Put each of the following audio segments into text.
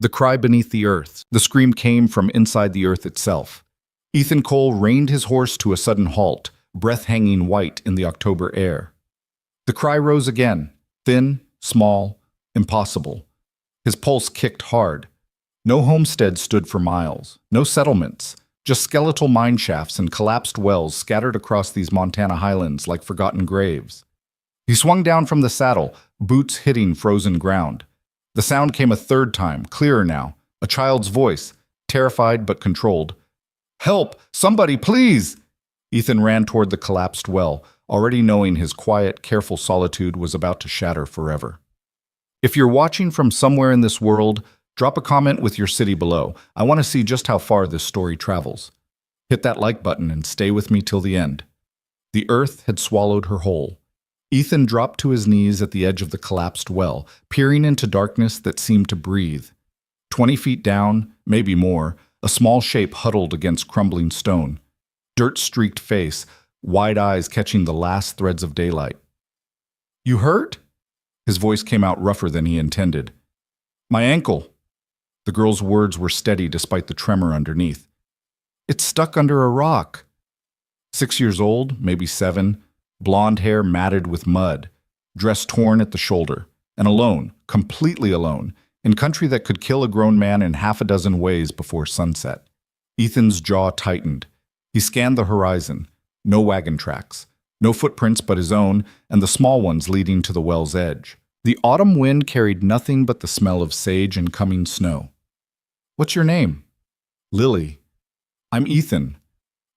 The cry beneath the earth. The scream came from inside the earth itself. Ethan Cole reined his horse to a sudden halt, breath hanging white in the October air. The cry rose again, thin, small, impossible. His pulse kicked hard. No homesteads stood for miles, no settlements, just skeletal mine shafts and collapsed wells scattered across these Montana highlands like forgotten graves. He swung down from the saddle, boots hitting frozen ground. The sound came a third time, clearer now, a child's voice, terrified but controlled. "Help! Somebody, please!" Ethan ran toward the collapsed well, already knowing his quiet, careful solitude was about to shatter forever. If you're watching from somewhere in this world, drop a comment with your city below. I want to see just how far this story travels. Hit that like button and stay with me till the end. The earth had swallowed her whole. Ethan dropped to his knees at the edge of the collapsed well, peering into darkness that seemed to breathe. 20 feet down, maybe more, a small shape huddled against crumbling stone. Dirt-streaked face, wide eyes catching the last threads of daylight. "You hurt?" His voice came out rougher than he intended. "My ankle." The girl's words were steady despite the tremor underneath. "It's stuck under a rock." 6 years old, maybe 7, blonde hair matted with mud, dress torn at the shoulder, and alone, completely alone, in country that could kill a grown man in half a dozen ways before sunset. Ethan's jaw tightened. He scanned the horizon. No wagon tracks. No footprints but his own, and the small ones leading to the well's edge. The autumn wind carried nothing but the smell of sage and coming snow. "What's your name?" "Lily." "I'm Ethan."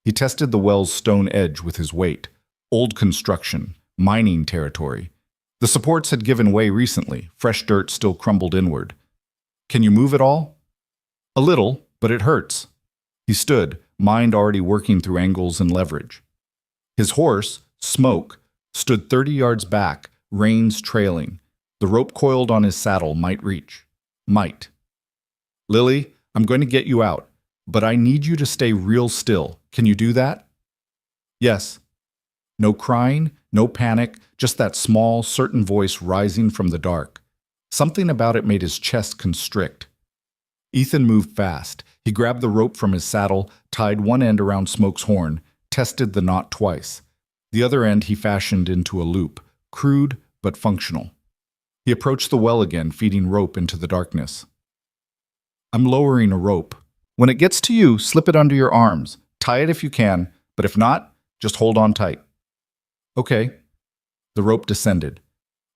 He tested the well's stone edge with his weight. Old construction, mining territory. The supports had given way recently, fresh dirt still crumbled inward. "Can you move at all?" "A little, but it hurts." He stood, mind already working through angles and leverage. His horse, Smoke, stood 30 yards back, reins trailing. The rope coiled on his saddle might reach. Might. "Lily, I'm going to get you out, but I need you to stay real still. Can you do that?" "Yes." No crying, no panic, just that small, certain voice rising from the dark. Something about it made his chest constrict. Ethan moved fast. He grabbed the rope from his saddle, tied one end around Smoke's horn, tested the knot twice. The other end he fashioned into a loop, crude but functional. He approached the well again, feeding rope into the darkness. "I'm lowering a rope. When it gets to you, slip it under your arms. Tie it if you can, but if not, just hold on tight." "Okay." The rope descended.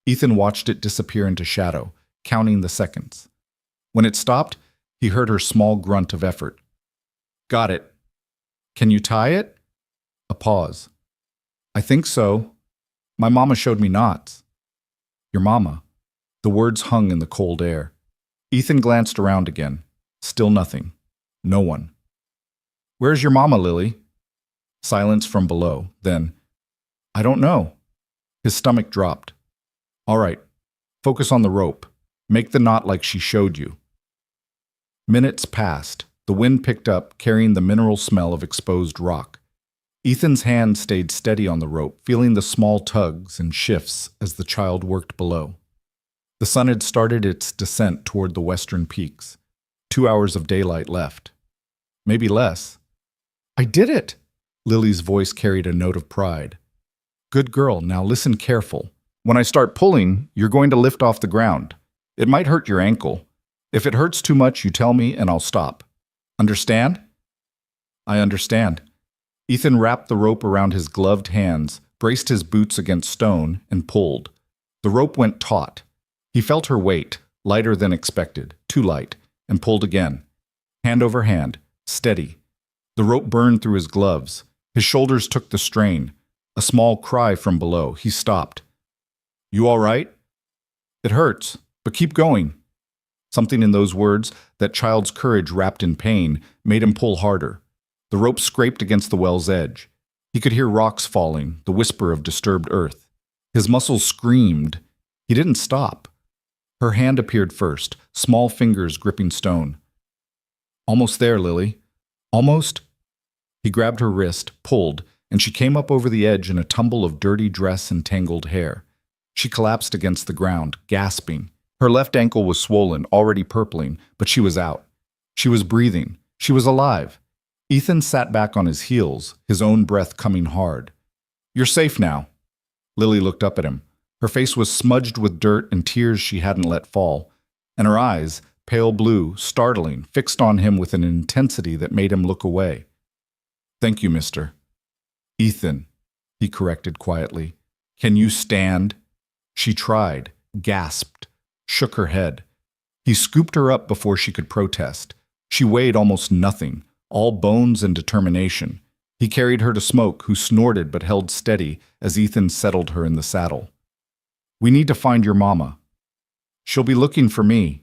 Ethan watched it disappear into shadow, counting the seconds. When it stopped, he heard her small grunt of effort. "Got it." "Can you tie it?" A pause. "I think so. My mama showed me knots." "Your mama?" The words hung in the cold air. Ethan glanced around again. Still nothing. No one. "Where's your mama, Lily?" Silence from below. Then, "I don't know." His stomach dropped. "All right. Focus on the rope. Make the knot like she showed you." Minutes passed. The wind picked up, carrying the mineral smell of exposed rock. Ethan's hand stayed steady on the rope, feeling the small tugs and shifts as the child worked below. The sun had started its descent toward the western peaks. 2 hours of daylight left. Maybe less. "I did it!" Lily's voice carried a note of pride. "Good girl, now listen careful. When I start pulling, you're going to lift off the ground. It might hurt your ankle. If it hurts too much, you tell me and I'll stop. Understand?" "I understand." Ethan wrapped the rope around his gloved hands, braced his boots against stone, and pulled. The rope went taut. He felt her weight, lighter than expected, too light, and pulled again. Hand over hand, steady. The rope burned through his gloves. His shoulders took the strain. A small cry from below. He stopped. "You all right?" "It hurts, but keep going." Something in those words, that child's courage wrapped in pain, made him pull harder. The rope scraped against the well's edge. He could hear rocks falling, the whisper of disturbed earth. His muscles screamed. He didn't stop. Her hand appeared first, small fingers gripping stone. "Almost there, Lily. Almost." He grabbed her wrist, pulled, and she came up over the edge in a tumble of dirty dress and tangled hair. She collapsed against the ground, gasping. Her left ankle was swollen, already purpling, but she was out. She was breathing. She was alive. Ethan sat back on his heels, his own breath coming hard. "You're safe now." Lily looked up at him. Her face was smudged with dirt and tears she hadn't let fall, and her eyes, pale blue, startling, fixed on him with an intensity that made him look away. "Thank you, mister." "Ethan," he corrected quietly. "Can you stand?" She tried, gasped, shook her head. He scooped her up before she could protest. She weighed almost nothing, all bones and determination. He carried her to Smoke, who snorted but held steady as Ethan settled her in the saddle. "We need to find your mama. She'll be looking for me."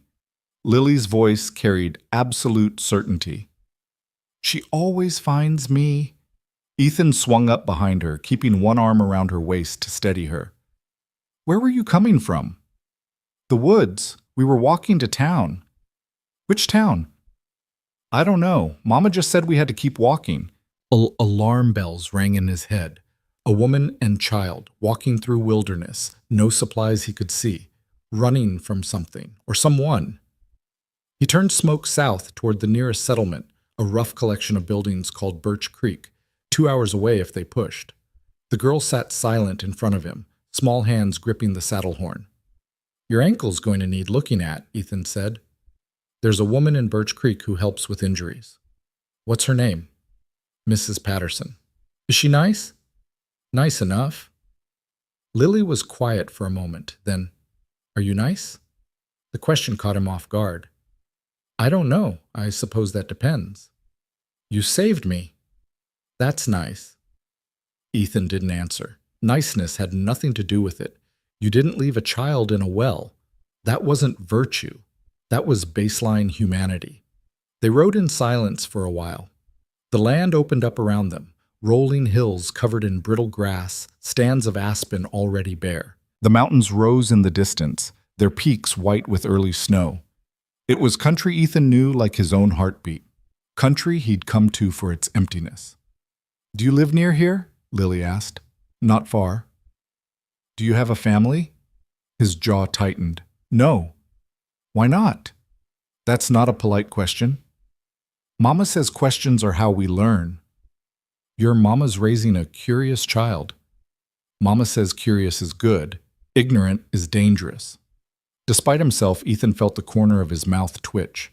Lily's voice carried absolute certainty. "She always finds me." Ethan swung up behind her, keeping one arm around her waist to steady her. "Where were you coming from?" "The woods. We were walking to town." "Which town?" "I don't know. Mama just said we had to keep walking." Alarm bells rang in his head. A woman and child walking through wilderness, no supplies he could see, running from something or someone. He turned Smoke south toward the nearest settlement, a rough collection of buildings called Birch Creek, 2 hours away if they pushed. The girl sat silent in front of him, small hands gripping the saddle horn. "Your ankle's going to need looking at," Ethan said. "There's a woman in Birch Creek who helps with injuries." "What's her name?" "Mrs. Patterson." "Is she nice?" "Nice enough." Lily was quiet for a moment, then, "Are you nice?" The question caught him off guard. "I don't know. I suppose that depends." "You saved me." "That's nice." Ethan didn't answer. Niceness had nothing to do with it. You didn't leave a child in a well. That wasn't virtue. That was baseline humanity. They rode in silence for a while. The land opened up around them, rolling hills covered in brittle grass, stands of aspen already bare. The mountains rose in the distance, their peaks white with early snow. It was country Ethan knew like his own heartbeat. Country he'd come to for its emptiness. "Do you live near here?" Lily asked. "Not far." "Do you have a family?" His jaw tightened. "No." "Why not?" "That's not a polite question." "Mama says questions are how we learn." "Your mama's raising a curious child." "Mama says curious is good. Ignorant is dangerous." Despite himself, Ethan felt the corner of his mouth twitch.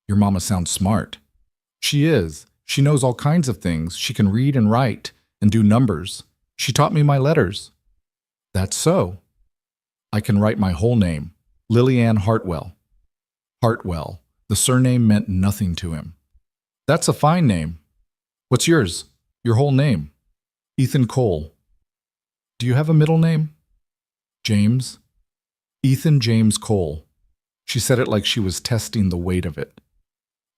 "Your mama sounds smart." "She is. She knows all kinds of things. She can read and write and do numbers. She taught me my letters." "That's so." "I can write my whole name. Lillian Hartwell." Hartwell. The surname meant nothing to him. "That's a fine name. What's yours? Your whole name?" "Ethan Cole." "Do you have a middle name?" "James." "Ethan James Cole." She said it like she was testing the weight of it.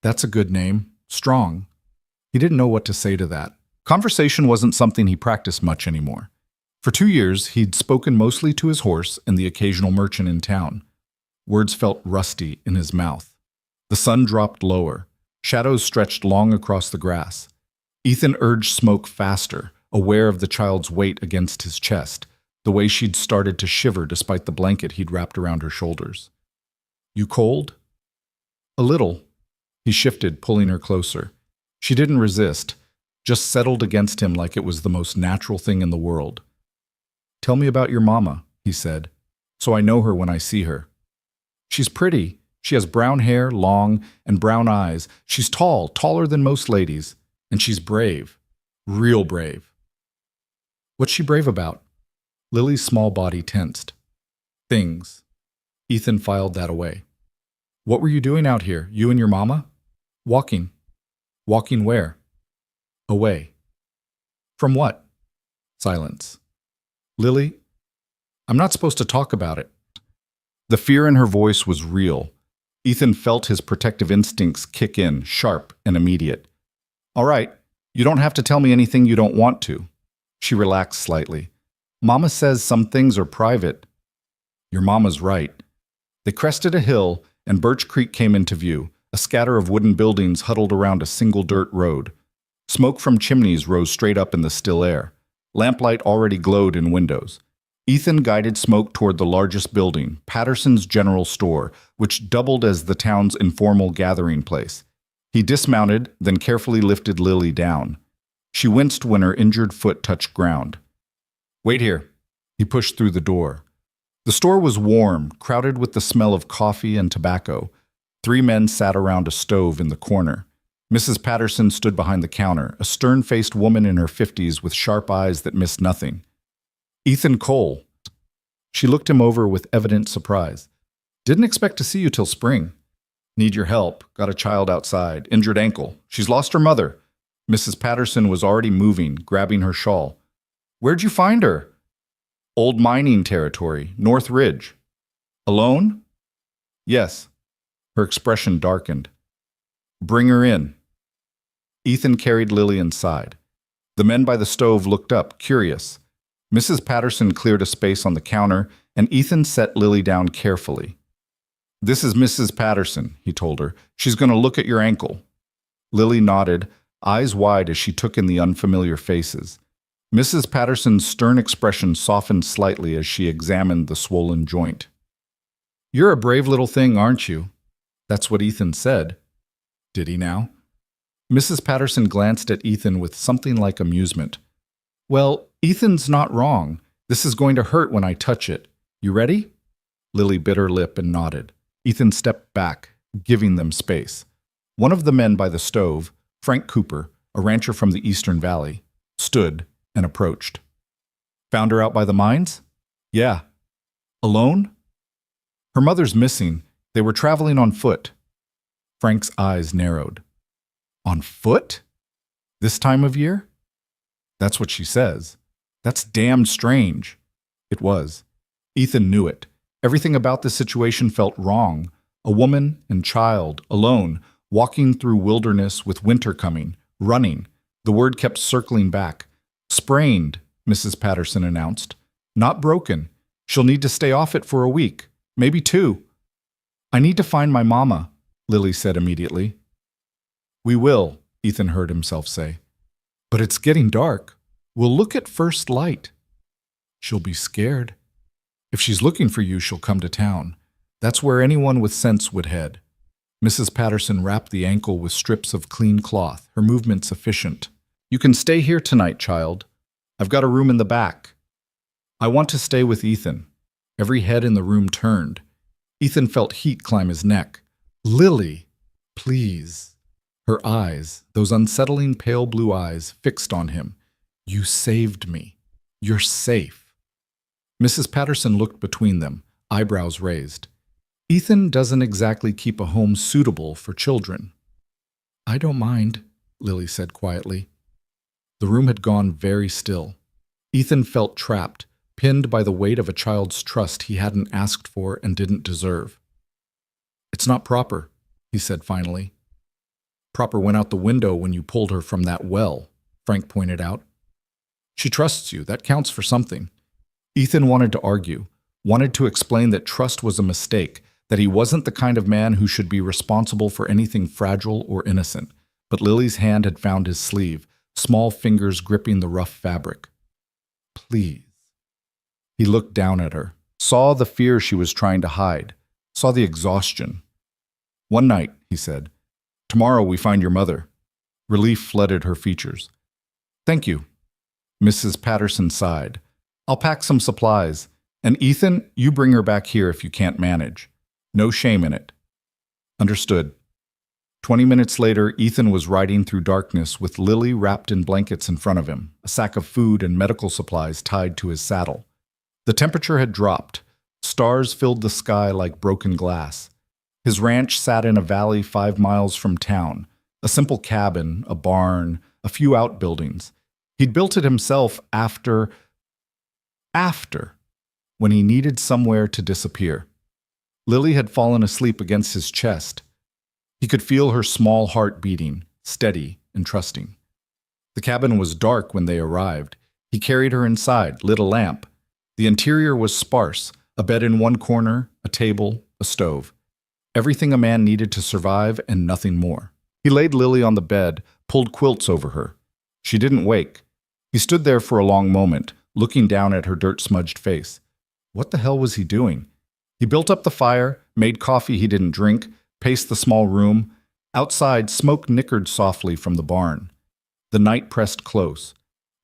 "That's a good name. Strong." He didn't know what to say to that. Conversation wasn't something he practiced much anymore. For 2 years, he'd spoken mostly to his horse and the occasional merchant in town. Words felt rusty in his mouth. The sun dropped lower. Shadows stretched long across the grass. Ethan urged Smoke faster, aware of the child's weight against his chest, the way she'd started to shiver despite the blanket he'd wrapped around her shoulders. "You cold?" "A little." He shifted, pulling her closer. She didn't resist, just settled against him like it was the most natural thing in the world. "Tell me about your mama," he said, "so I know her when I see her." "She's pretty. She has brown hair, long, and brown eyes. She's tall, taller than most ladies. And she's brave. Real brave." "What's she brave about?" Lily's small body tensed. "Things." Ethan filed that away. "What were you doing out here, you and your mama?" "Walking." "Walking where?" "Away." "From what?" Silence. "Lily, I'm not supposed to talk about it." The fear in her voice was real. Ethan felt his protective instincts kick in, sharp and immediate. "All right, you don't have to tell me anything you don't want to." She relaxed slightly. "Mama says some things are private." "Your mama's right." They crested a hill, and Birch Creek came into view, a scatter of wooden buildings huddled around a single dirt road. Smoke from chimneys rose straight up in the still air. Lamplight already glowed in windows. Ethan guided Smoke toward the largest building, Patterson's General Store, which doubled as the town's informal gathering place. He dismounted, then carefully lifted Lily down. She winced when her injured foot touched ground. "Wait here." He pushed through the door. The store was warm, crowded with the smell of coffee and tobacco. 3 men sat around a stove in the corner. Mrs. Patterson stood behind the counter, a stern-faced woman in her 50s with sharp eyes that missed nothing. "Ethan Cole." She looked him over with evident surprise. "Didn't expect to see you till spring. Need your help. Got a child outside. Injured ankle. She's lost her mother." Mrs. Patterson was already moving, grabbing her shawl. "Where'd you find her?" "Old mining territory, North Ridge." "Alone?" "Yes." Her expression darkened. "Bring her in." Ethan carried Lily inside. The men by the stove looked up, curious. Mrs. Patterson cleared a space on the counter, and Ethan set Lily down carefully. "This is Mrs. Patterson," he told her. "She's going to look at your ankle." Lily nodded, eyes wide as she took in the unfamiliar faces. Mrs. Patterson's stern expression softened slightly as she examined the swollen joint. "You're a brave little thing, aren't you?" That's what Ethan said. Did he now? Mrs. Patterson glanced at Ethan with something like amusement. "Well, Ethan's not wrong. This is going to hurt when I touch it. You ready?" Lily bit her lip and nodded. Ethan stepped back, giving them space. One of the men by the stove, Frank Cooper, a rancher from the Eastern Valley, stood and approached. "Found her out by the mines?" "Yeah." "Alone?" "Her mother's missing. They were traveling on foot." Frank's eyes narrowed. "On foot? This time of year?" "That's what she says." "That's damned strange." It was. Ethan knew it. Everything about this situation felt wrong. A woman and child, alone, walking through wilderness with winter coming, running. The word kept circling back. "Sprained," Mrs. Patterson announced. "Not broken. She'll need to stay off it for a week, maybe 2. "I need to find my mama," Lily said immediately. "We will," Ethan heard himself say. "But it's getting dark. We'll look at first light." "She'll be scared." "If she's looking for you, she'll come to town. That's where anyone with sense would head." Mrs. Patterson wrapped the ankle with strips of clean cloth, her movements efficient. "You can stay here tonight, child. I've got a room in the back." "I want to stay with Ethan." Every head in the room turned. Ethan felt heat climb his neck. "Lily, please." Her eyes, those unsettling pale blue eyes, fixed on him. "You saved me. You're safe." Mrs. Patterson looked between them, eyebrows raised. "Ethan doesn't exactly keep a home suitable for children." "I don't mind," Lily said quietly. The room had gone very still. Ethan felt trapped, pinned by the weight of a child's trust he hadn't asked for and didn't deserve. "It's not proper," he said finally. "Proper went out the window when you pulled her from that well," Frank pointed out. "She trusts you. That counts for something." Ethan wanted to argue, wanted to explain that trust was a mistake, that he wasn't the kind of man who should be responsible for anything fragile or innocent. But Lily's hand had found his sleeve, small fingers gripping the rough fabric. "Please." He looked down at her, saw the fear she was trying to hide, saw the exhaustion. "One night," he said. "Tomorrow we find your mother." Relief flooded her features. "Thank you." Mrs. Patterson sighed. "I'll pack some supplies. And Ethan, you bring her back here if you can't manage. No shame in it." "Understood." 20 minutes later, Ethan was riding through darkness with Lily wrapped in blankets in front of him, a sack of food and medical supplies tied to his saddle. The temperature had dropped. Stars filled the sky like broken glass. His ranch sat in a valley 5 miles from town, a simple cabin, a barn, a few outbuildings. He'd built it himself after, when he needed somewhere to disappear. Lily had fallen asleep against his chest. He could feel her small heart beating, steady and trusting. The cabin was dark when they arrived. He carried her inside, lit a lamp. The interior was sparse, a bed in one corner, a table, a stove. Everything a man needed to survive and nothing more. He laid Lily on the bed, pulled quilts over her. She didn't wake. He stood there for a long moment, looking down at her dirt-smudged face. What the hell was he doing? He built up the fire, made coffee he didn't drink, paced the small room. Outside, smoke nickered softly from the barn. The night pressed close.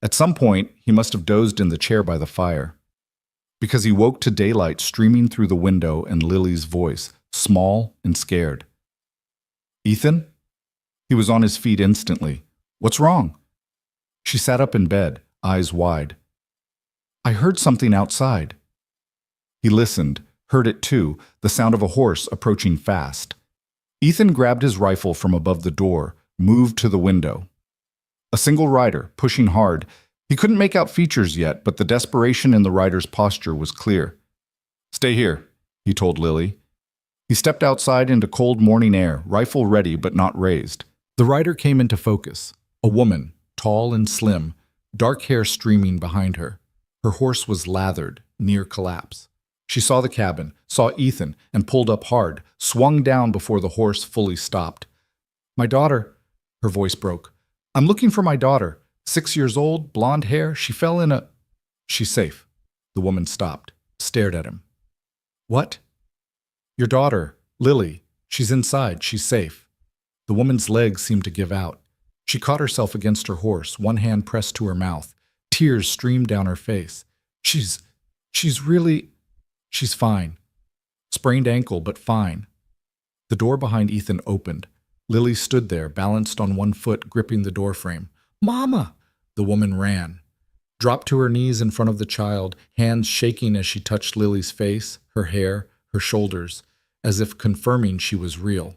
At some point, he must have dozed in the chair by the fire, because he woke to daylight streaming through the window and Lily's voice, small and scared. "Ethan?" He was on his feet instantly. "What's wrong?" She sat up in bed, eyes wide. "I heard something outside." He listened, heard it too, the sound of a horse approaching fast. Ethan grabbed his rifle from above the door, moved to the window. A single rider, pushing hard. He couldn't make out features yet, but the desperation in the rider's posture was clear. "Stay here," he told Lily. He stepped outside into cold morning air, rifle ready but not raised. The rider came into focus. A woman, tall and slim, dark hair streaming behind her. Her horse was lathered, near collapse. She saw the cabin, saw Ethan, and pulled up hard, swung down before the horse fully stopped. "My daughter," her voice broke. "I'm looking for my daughter. 6 years old, blonde hair. She fell in a—" "She's safe." The woman stopped, stared at him. "What?" "Your daughter, Lily. She's inside. She's safe." The woman's legs seemed to give out. She caught herself against her horse, one hand pressed to her mouth. Tears streamed down her face. She's really... She's fine. Sprained ankle, but fine." The door behind Ethan opened. Lily stood there, balanced on one foot, gripping the doorframe. "Mama!" The woman ran, dropped to her knees in front of the child, hands shaking as she touched Lily's face, her hair, her shoulders, as if confirming she was real.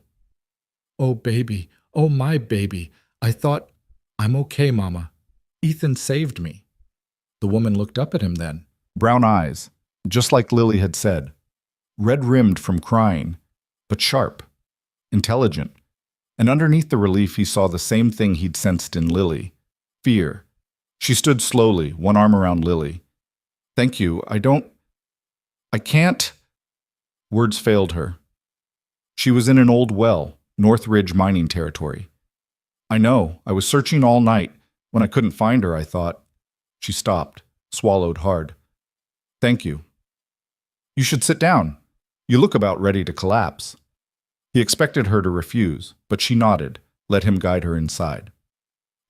"Oh, baby. Oh, my baby. I thought... I'm okay, Mama. Ethan saved me." The woman looked up at him then. Brown eyes, just like Lily had said. Red-rimmed from crying, but sharp, intelligent. And underneath the relief he saw the same thing he'd sensed in Lily. Fear. She stood slowly, one arm around Lily. "Thank you. I can't..." Words failed her. She was in an old well, North Ridge mining territory. "I know. I was searching all night. When I couldn't find her, I thought..." She stopped, swallowed hard. "Thank you." "You should sit down. You look about ready to collapse." He expected her to refuse, but she nodded, let him guide her inside.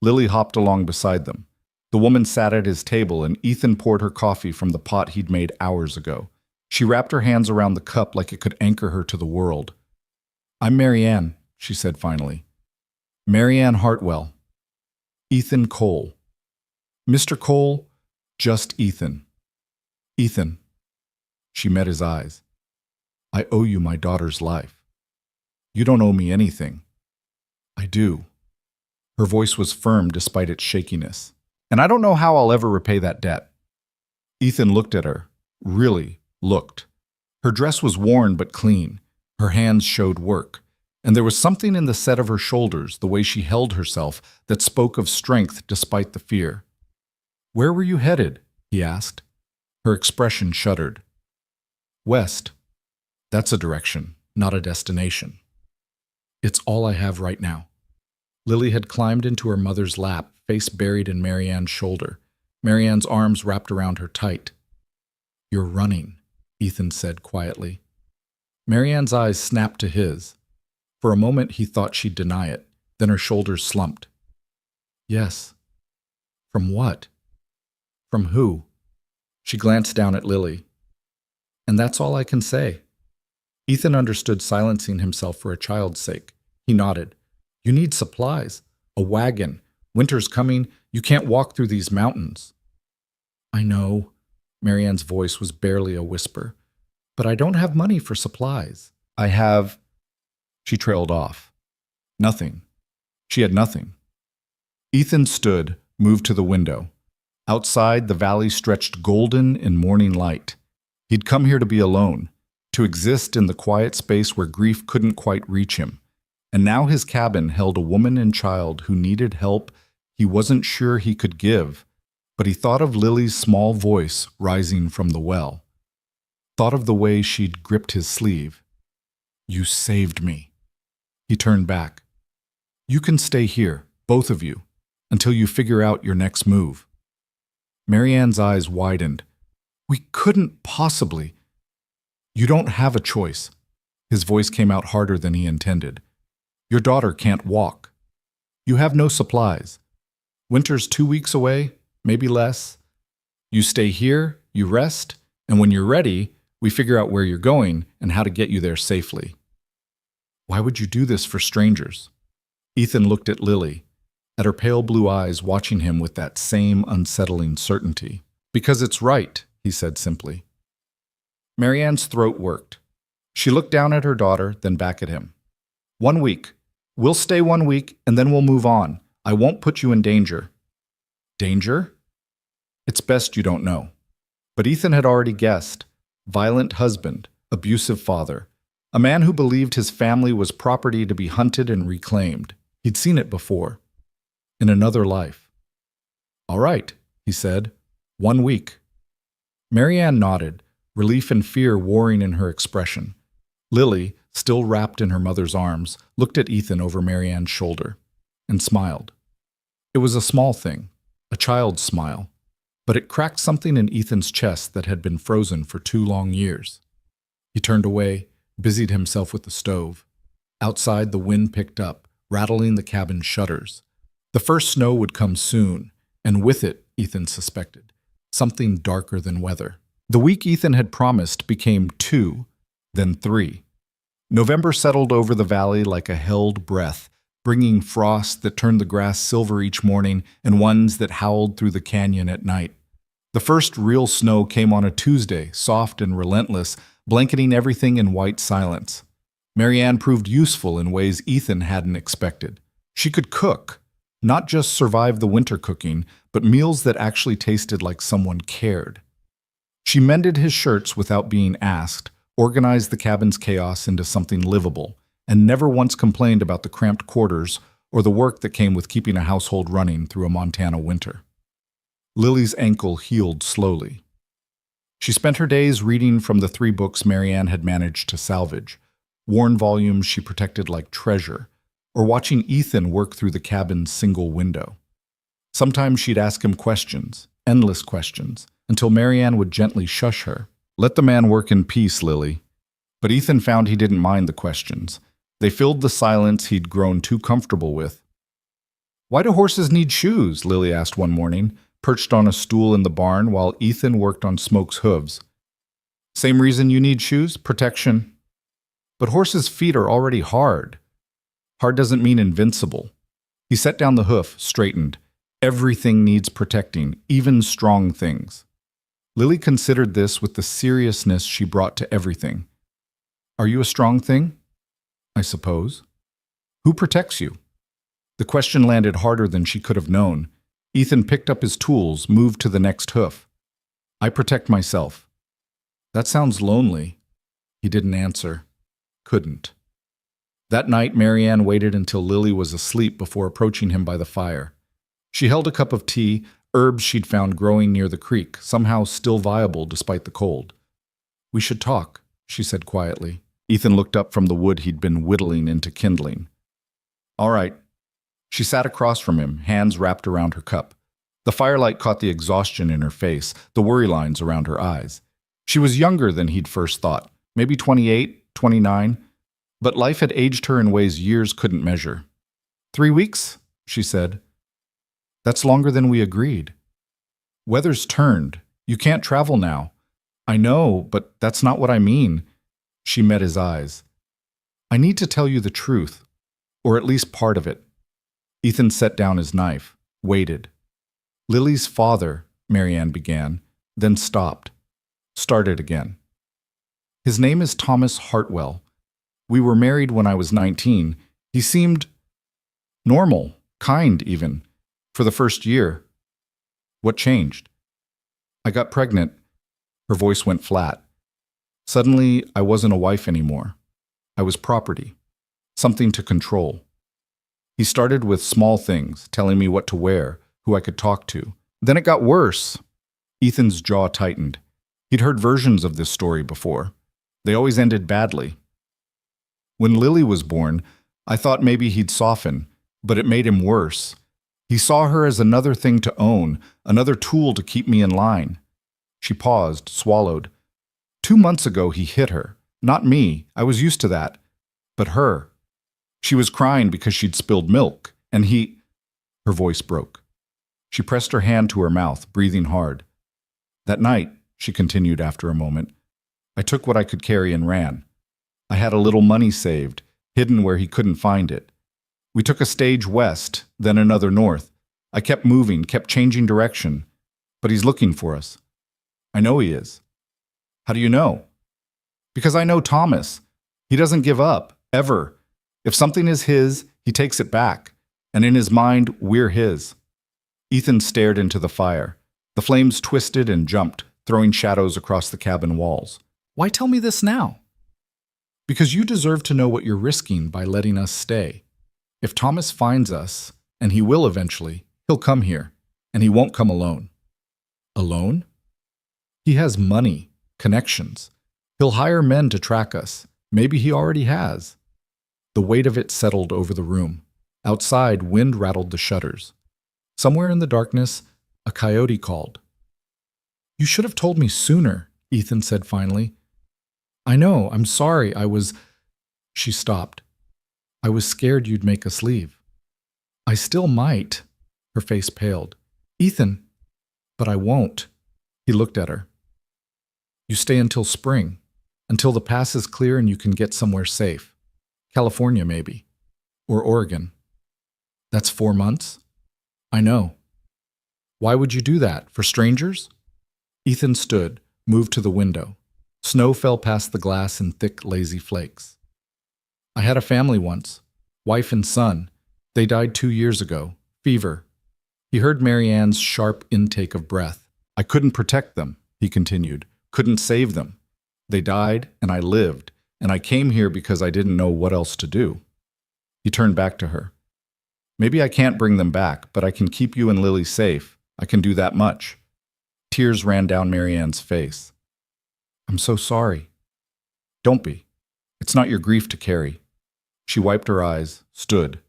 Lily hopped along beside them. The woman sat at his table and Ethan poured her coffee from the pot he'd made hours ago. She wrapped her hands around the cup like it could anchor her to the world. "I'm Marianne," she said finally. "Marianne Hartwell. Ethan Cole." "Mr. Cole, just Ethan." "Ethan." She met his eyes. "I owe you my daughter's life." "You don't owe me anything." "I do." Her voice was firm despite its shakiness. "And I don't know how I'll ever repay that debt." Ethan looked at her. Really looked. Her dress was worn but clean. Her hands showed work. And there was something in the set of her shoulders, the way she held herself, that spoke of strength despite the fear. "Where were you headed?" he asked. Her expression shuddered. "West. That's a direction, not a destination. It's all I have right now." Lily had climbed into her mother's lap, face buried in Marianne's shoulder. Marianne's arms wrapped around her tight. "You're running," Ethan said quietly. Marianne's eyes snapped to his. For a moment he thought she'd deny it, then her shoulders slumped. "Yes." "From what?" "From who?" She glanced down at Lily. "And that's all I can say." Ethan understood silencing himself for a child's sake. He nodded. "You need supplies. A wagon. Winter's coming. You can't walk through these mountains." "I know." Marianne's voice was barely a whisper. "But I don't have money for supplies." "I have..." She trailed off. Nothing. She had nothing. Ethan stood, moved to the window. Outside, the valley stretched golden in morning light. He'd come here to be alone, to exist in the quiet space where grief couldn't quite reach him. And now his cabin held a woman and child who needed help he wasn't sure he could give, but he thought of Lily's small voice rising from the well. Thought of the way she'd gripped his sleeve. "You saved me." He turned back. "You can stay here, both of you, until you figure out your next move." Marianne's eyes widened. We couldn't possibly. You don't have a choice. His voice came out harder than he intended. Your daughter can't walk. You have no supplies. Winter's 2 weeks away, maybe less. You stay here, you rest, and when you're ready, we figure out where you're going and how to get you there safely. Why would you do this for strangers? Ethan looked at Lily, at her pale blue eyes watching him with that same unsettling certainty. Because it's right, he said simply. Marianne's throat worked. She looked down at her daughter, then back at him. 1 week. We'll stay 1 week, and then we'll move on. I won't put you in danger. Danger? It's best you don't know. But Ethan had already guessed. Violent husband, abusive father, a man who believed his family was property to be hunted and reclaimed. He'd seen it before. In another life. All right, he said. 1 week. Marianne nodded, relief and fear warring in her expression. Lily, still wrapped in her mother's arms, looked at Ethan over Marianne's shoulder and smiled. It was a small thing, a child's smile, but it cracked something in Ethan's chest that had been frozen for 2 long years. He turned away, busied himself with the stove. Outside, the wind picked up, rattling the cabin's shutters. The first snow would come soon, and with it, Ethan suspected, something darker than weather. The week Ethan had promised became 2, then 3. November settled over the valley like a held breath, bringing frost that turned the grass silver each morning and winds that howled through the canyon at night. The first real snow came on a Tuesday, soft and relentless, blanketing everything in white silence. Marianne proved useful in ways Ethan hadn't expected. She could cook, not just survive the winter cooking, but meals that actually tasted like someone cared. She mended his shirts without being asked, organized the cabin's chaos into something livable, and never once complained about the cramped quarters or the work that came with keeping a household running through a Montana winter. Lily's ankle healed slowly. She spent her days reading from the 3 books Marianne had managed to salvage, worn volumes she protected like treasure, or watching Ethan work through the cabin's single window. Sometimes she'd ask him questions, endless questions, until Marianne would gently shush her. Let the man work in peace, Lily. But Ethan found he didn't mind the questions. They filled the silence he'd grown too comfortable with. Why do horses need shoes? Lily asked one morning, perched on a stool in the barn while Ethan worked on Smoke's hooves. Same reason you need shoes? Protection. But horses' feet are already hard. Hard doesn't mean invincible. He set down the hoof, straightened. Everything needs protecting, even strong things. Lily considered this with the seriousness she brought to everything. Are you a strong thing? I suppose. Who protects you? The question landed harder than she could have known. Ethan picked up his tools, moved to the next hoof. I protect myself. That sounds lonely. He didn't answer. Couldn't. That night, Marianne waited until Lily was asleep before approaching him by the fire. She held a cup of tea, herbs she'd found growing near the creek, somehow still viable despite the cold. We should talk, she said quietly. Ethan looked up from the wood he'd been whittling into kindling. All right. She sat across from him, hands wrapped around her cup. The firelight caught the exhaustion in her face, the worry lines around her eyes. She was younger than he'd first thought, maybe 28, 29, but life had aged her in ways years couldn't measure. 3 weeks, she said. That's longer than we agreed. Weather's turned. You can't travel now. I know, but that's not what I mean. She met his eyes. I need to tell you the truth, or at least part of it. Ethan set down his knife, waited. Lily's father, Marianne began, then stopped. Started again. His name is Thomas Hartwell. We were married when I was 19. He seemed normal, kind even, for the first year. What changed? I got pregnant. Her voice went flat. Suddenly, I wasn't a wife anymore. I was property, something to control. He started with small things, telling me what to wear, who I could talk to. Then it got worse. Ethan's jaw tightened. He'd heard versions of this story before. They always ended badly. When Lily was born, I thought maybe he'd soften, but it made him worse. He saw her as another thing to own, another tool to keep me in line. She paused, swallowed. 2 months ago he hit her. Not me, I was used to that. But her. She was crying because she'd spilled milk, and he… Her voice broke. She pressed her hand to her mouth, breathing hard. That night, she continued after a moment, I took what I could carry and ran. I had a little money saved, hidden where he couldn't find it. We took a stage west, then another north. I kept moving, kept changing direction. But he's looking for us. I know he is. How do you know? Because I know Thomas. He doesn't give up, ever. If something is his, he takes it back. And in his mind, we're his. Ethan stared into the fire. The flames twisted and jumped, throwing shadows across the cabin walls. Why tell me this now? Because you deserve to know what you're risking by letting us stay. If Thomas finds us, and he will eventually, he'll come here, and he won't come alone. Alone? He has money, connections. He'll hire men to track us. Maybe he already has. The weight of it settled over the room. Outside, wind rattled the shutters. Somewhere in the darkness, a coyote called. You should have told me sooner, Ethan said finally. I know, I'm sorry, She stopped. I was scared you'd make us leave. I still might. Her face paled. Ethan, but I won't. He looked at her. You stay until spring, until the pass is clear and you can get somewhere safe. California, maybe. Or Oregon. That's 4 months? I know. Why would you do that? For strangers? Ethan stood, moved to the window. Snow fell past the glass in thick, lazy flakes. I had a family once. Wife and son. They died 2 years ago. Fever. He heard Marianne's sharp intake of breath. I couldn't protect them, he continued. Couldn't save them. They died, and I lived, and I came here because I didn't know what else to do. He turned back to her. Maybe I can't bring them back, but I can keep you and Lily safe. I can do that much. Tears ran down Marianne's face. I'm so sorry. Don't be. It's not your grief to carry. She wiped her eyes, stood.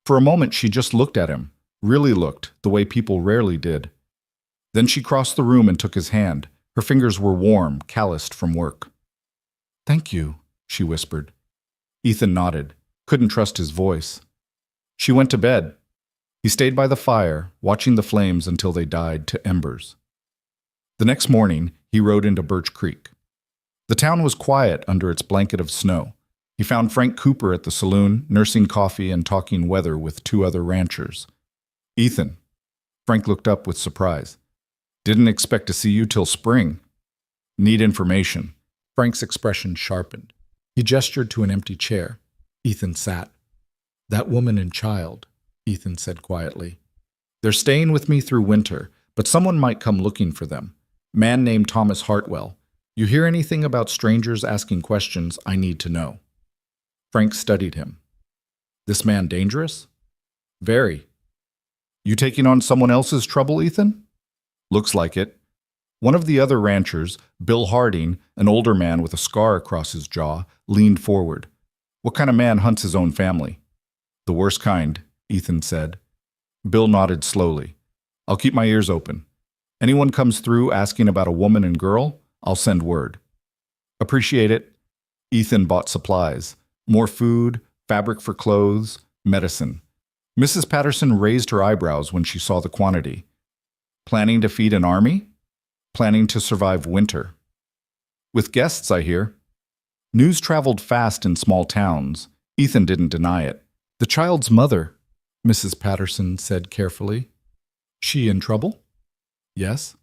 For a moment she just looked at him, really looked, the way people rarely did. Then she crossed the room and took his hand. Her fingers were warm, calloused from work. Thank you, she whispered. Ethan nodded, couldn't trust his voice. She went to bed. He stayed by the fire, watching the flames until they died to embers. The next morning, he rode into Birch Creek. The town was quiet under its blanket of snow. He found Frank Cooper at the saloon, nursing coffee and talking weather with 2 other ranchers. Ethan. Frank looked up with surprise. Didn't expect to see you till spring. Need information. Frank's expression sharpened. He gestured to an empty chair. Ethan sat. That woman and child, Ethan said quietly. They're staying with me through winter, but someone might come looking for them. Man named Thomas Hartwell. You hear anything about strangers asking questions, I need to know. Frank studied him. This man dangerous? Very. You taking on someone else's trouble, Ethan? Looks like it. One of the other ranchers, Bill Harding, an older man with a scar across his jaw, leaned forward. What kind of man hunts his own family? The worst kind, Ethan said. Bill nodded slowly. I'll keep my ears open. Anyone comes through asking about a woman and girl, I'll send word. Appreciate it. Ethan bought supplies. More food, fabric for clothes, medicine. Mrs. Patterson raised her eyebrows when she saw the quantity. Planning to feed an army? Planning to survive winter. With guests, I hear. News traveled fast in small towns. Ethan didn't deny it. The child's mother, Mrs. Patterson said carefully. She in trouble? Yes.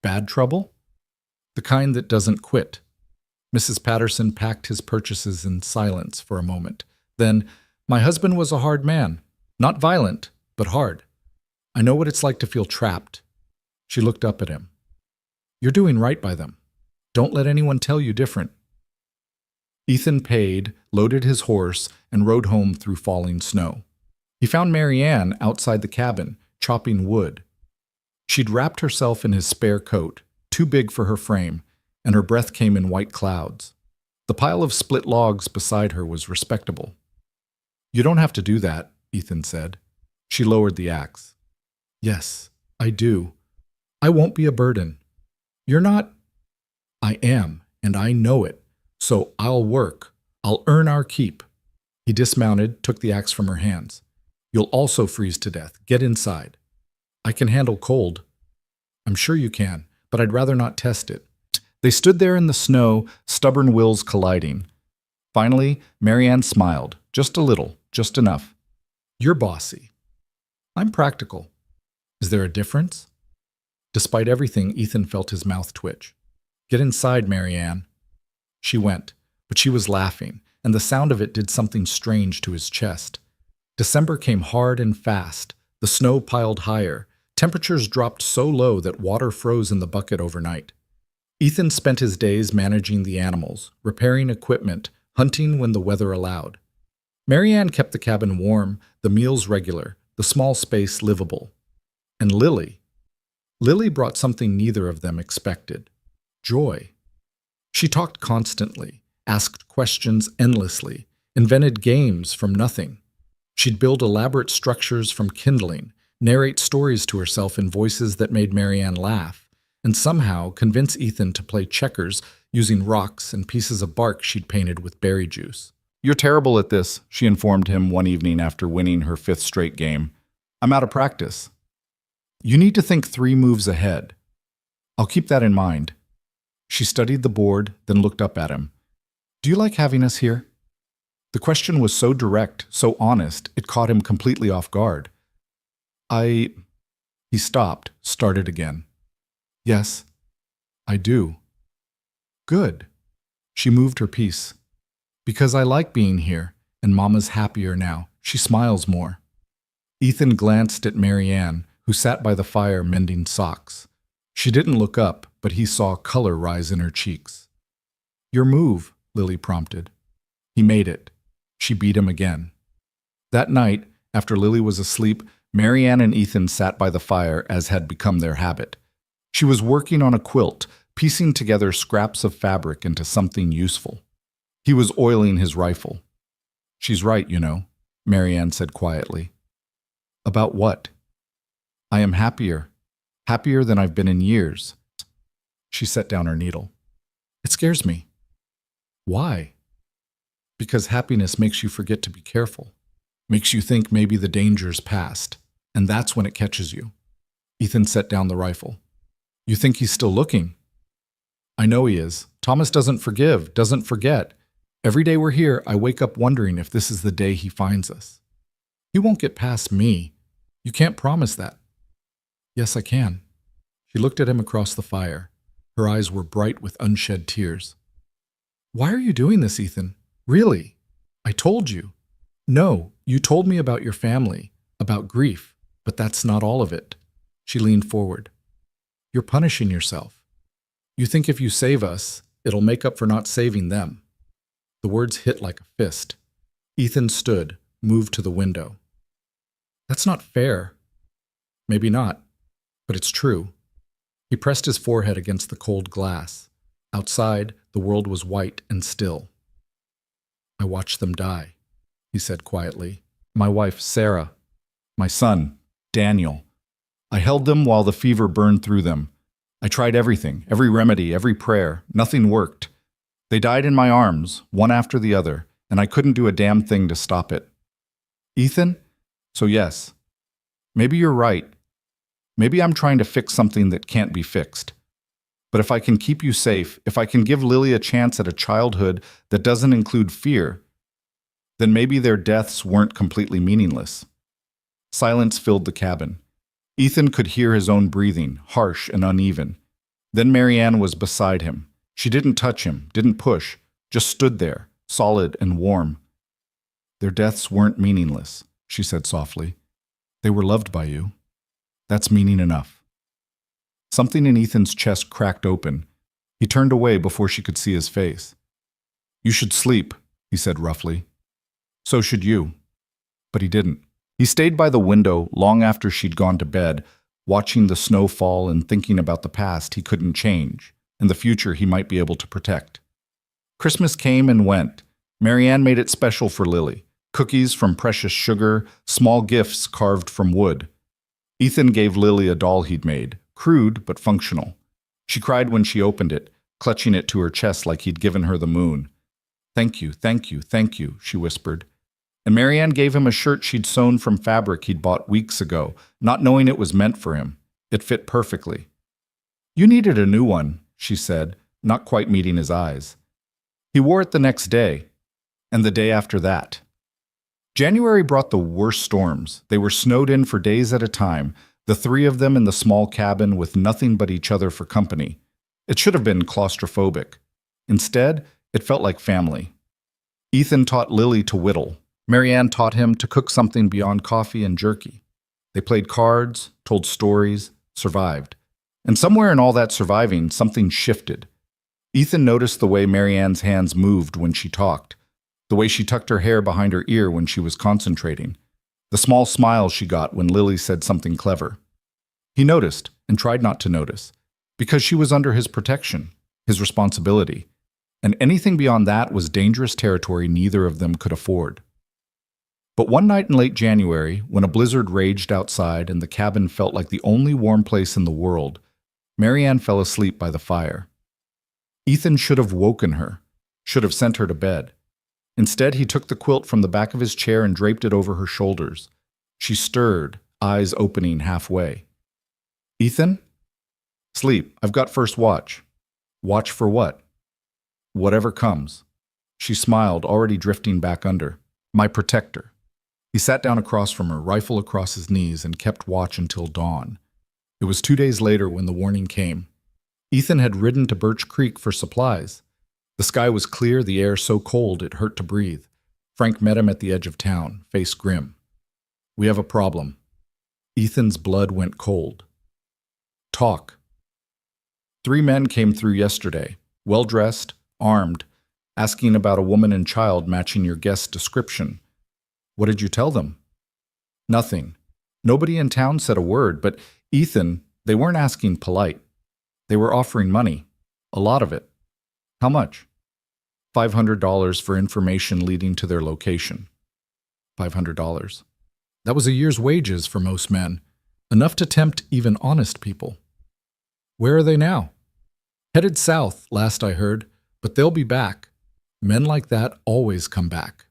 Bad trouble? The kind that doesn't quit. Mrs. Patterson packed his purchases in silence for a moment. Then, my husband was a hard man. Not violent, but hard. I know what it's like to feel trapped. She looked up at him. You're doing right by them. Don't let anyone tell you different. Ethan paid, loaded his horse, and rode home through falling snow. He found Marianne outside the cabin, chopping wood. She'd wrapped herself in his spare coat, too big for her frame, and her breath came in white clouds. The pile of split logs beside her was respectable. You don't have to do that, Ethan said. She lowered the axe. Yes, I do. I won't be a burden. You're not. I am, and I know it. So I'll work. I'll earn our keep. He dismounted, took the axe from her hands. You'll also freeze to death. Get inside. I can handle cold. I'm sure you can, but I'd rather not test it. They stood there in the snow, stubborn wills colliding. Finally, Marianne smiled, just a little, just enough. You're bossy. I'm practical. Is there a difference? Despite everything, Ethan felt his mouth twitch. Get inside, Marianne. She went, but she was laughing, and the sound of it did something strange to his chest. December came hard and fast. The snow piled higher. Temperatures dropped so low that water froze in the bucket overnight. Ethan spent his days managing the animals, repairing equipment, hunting when the weather allowed. Marianne kept the cabin warm, the meals regular, the small space livable. And Lily brought something neither of them expected. Joy. She talked constantly, asked questions endlessly, invented games from nothing. She'd build elaborate structures from kindling, narrate stories to herself in voices that made Marianne laugh, and somehow convince Ethan to play checkers using rocks and pieces of bark she'd painted with berry juice. You're terrible at this, she informed him one evening after winning her 5th straight game. I'm out of practice. You need to think 3 moves ahead. I'll keep that in mind. She studied the board, then looked up at him. Do you like having us here? The question was so direct, so honest, it caught him completely off guard. He stopped, started again. Yes, I do. Good. She moved her piece. Because I like being here, and Mama's happier now. She smiles more. Ethan glanced at Marianne, who sat by the fire mending socks. She didn't look up, but he saw color rise in her cheeks. Your move, Lily prompted. He made it. She beat him again. That night, after Lily was asleep, Marianne and Ethan sat by the fire as had become their habit. She was working on a quilt, piecing together scraps of fabric into something useful. He was oiling his rifle. She's right, you know, Marianne said quietly. About what? I am happier than I've been in years. She set down her needle. It scares me. Why? Because happiness makes you forget to be careful. Makes you think maybe the danger's past, and that's when it catches you. Ethan set down the rifle. You think he's still looking? I know he is. Thomas doesn't forgive, doesn't forget. Every day we're here, I wake up wondering if this is the day he finds us. He won't get past me. You can't promise that. Yes, I can. She looked at him across the fire. Her eyes were bright with unshed tears. Why are you doing this, Ethan? Really? I told you. No, you told me about your family, about grief, but that's not all of it. She leaned forward. You're punishing yourself. You think if you save us, it'll make up for not saving them. The words hit like a fist. Ethan stood, moved to the window. That's not fair. Maybe not, but it's true. He pressed his forehead against the cold glass. Outside, the world was white and still. I watched them die, he said quietly. My wife, Sarah. My son, Daniel. I held them while the fever burned through them. I tried everything, every remedy, every prayer. Nothing worked. They died in my arms, one after the other, and I couldn't do a damn thing to stop it. Ethan? So yes, maybe you're right. Maybe I'm trying to fix something that can't be fixed. But if I can keep you safe, if I can give Lily a chance at a childhood that doesn't include fear, then maybe their deaths weren't completely meaningless. Silence filled the cabin. Ethan could hear his own breathing, harsh and uneven. Then Marianne was beside him. She didn't touch him, didn't push, just stood there, solid and warm. Their deaths weren't meaningless, she said softly. They were loved by you. That's meaning enough. Something in Ethan's chest cracked open. He turned away before she could see his face. You should sleep, he said roughly. So should you. But he didn't. He stayed by the window long after she'd gone to bed, watching the snow fall and thinking about the past he couldn't change, and the future he might be able to protect. Christmas came and went. Marianne made it special for Lily. Cookies from precious sugar, small gifts carved from wood. Ethan gave Lily a doll he'd made, crude but functional. She cried when she opened it, clutching it to her chest like he'd given her the moon. "Thank you, thank you, thank you," she whispered. And Marianne gave him a shirt she'd sewn from fabric he'd bought weeks ago, not knowing it was meant for him. It fit perfectly. "You needed a new one," she said, not quite meeting his eyes. He wore it the next day, and the day after that. January brought the worst storms. They were snowed in for days at a time, the three of them in the small cabin with nothing but each other for company. It should have been claustrophobic. Instead, it felt like family. Ethan taught Lily to whittle. Marianne taught him to cook something beyond coffee and jerky. They played cards, told stories, survived. And somewhere in all that surviving, something shifted. Ethan noticed the way Marianne's hands moved when she talked, the way she tucked her hair behind her ear when she was concentrating, the small smiles she got when Lily said something clever. He noticed and tried not to notice, because she was under his protection, his responsibility, and anything beyond that was dangerous territory neither of them could afford. But one night in late January, when a blizzard raged outside and the cabin felt like the only warm place in the world, Marianne fell asleep by the fire. Ethan should have woken her, should have sent her to bed. Instead, he took the quilt from the back of his chair and draped it over her shoulders. She stirred, eyes opening halfway. "Ethan?" "Sleep. I've got first watch." "Watch for what?" "Whatever comes." She smiled, already drifting back under. "My protector." He sat down across from her, rifle across his knees, and kept watch until dawn. It was 2 days later when the warning came. Ethan had ridden to Birch Creek for supplies. The sky was clear, the air so cold it hurt to breathe. Frank met him at the edge of town, face grim. "We have a problem." Ethan's blood went cold. "Talk." 3 men came through yesterday, well-dressed, armed, asking about a woman and child matching your guest's description. "What did you tell them?" "Nothing. Nobody in town said a word, but Ethan, they weren't asking polite. They were offering money. A lot of it." "How much?" $500 for information leading to their location. $500. That was a year's wages for most men, enough to tempt even honest people. "Where are they now?" "Headed south, last I heard, but they'll be back. Men like that always come back."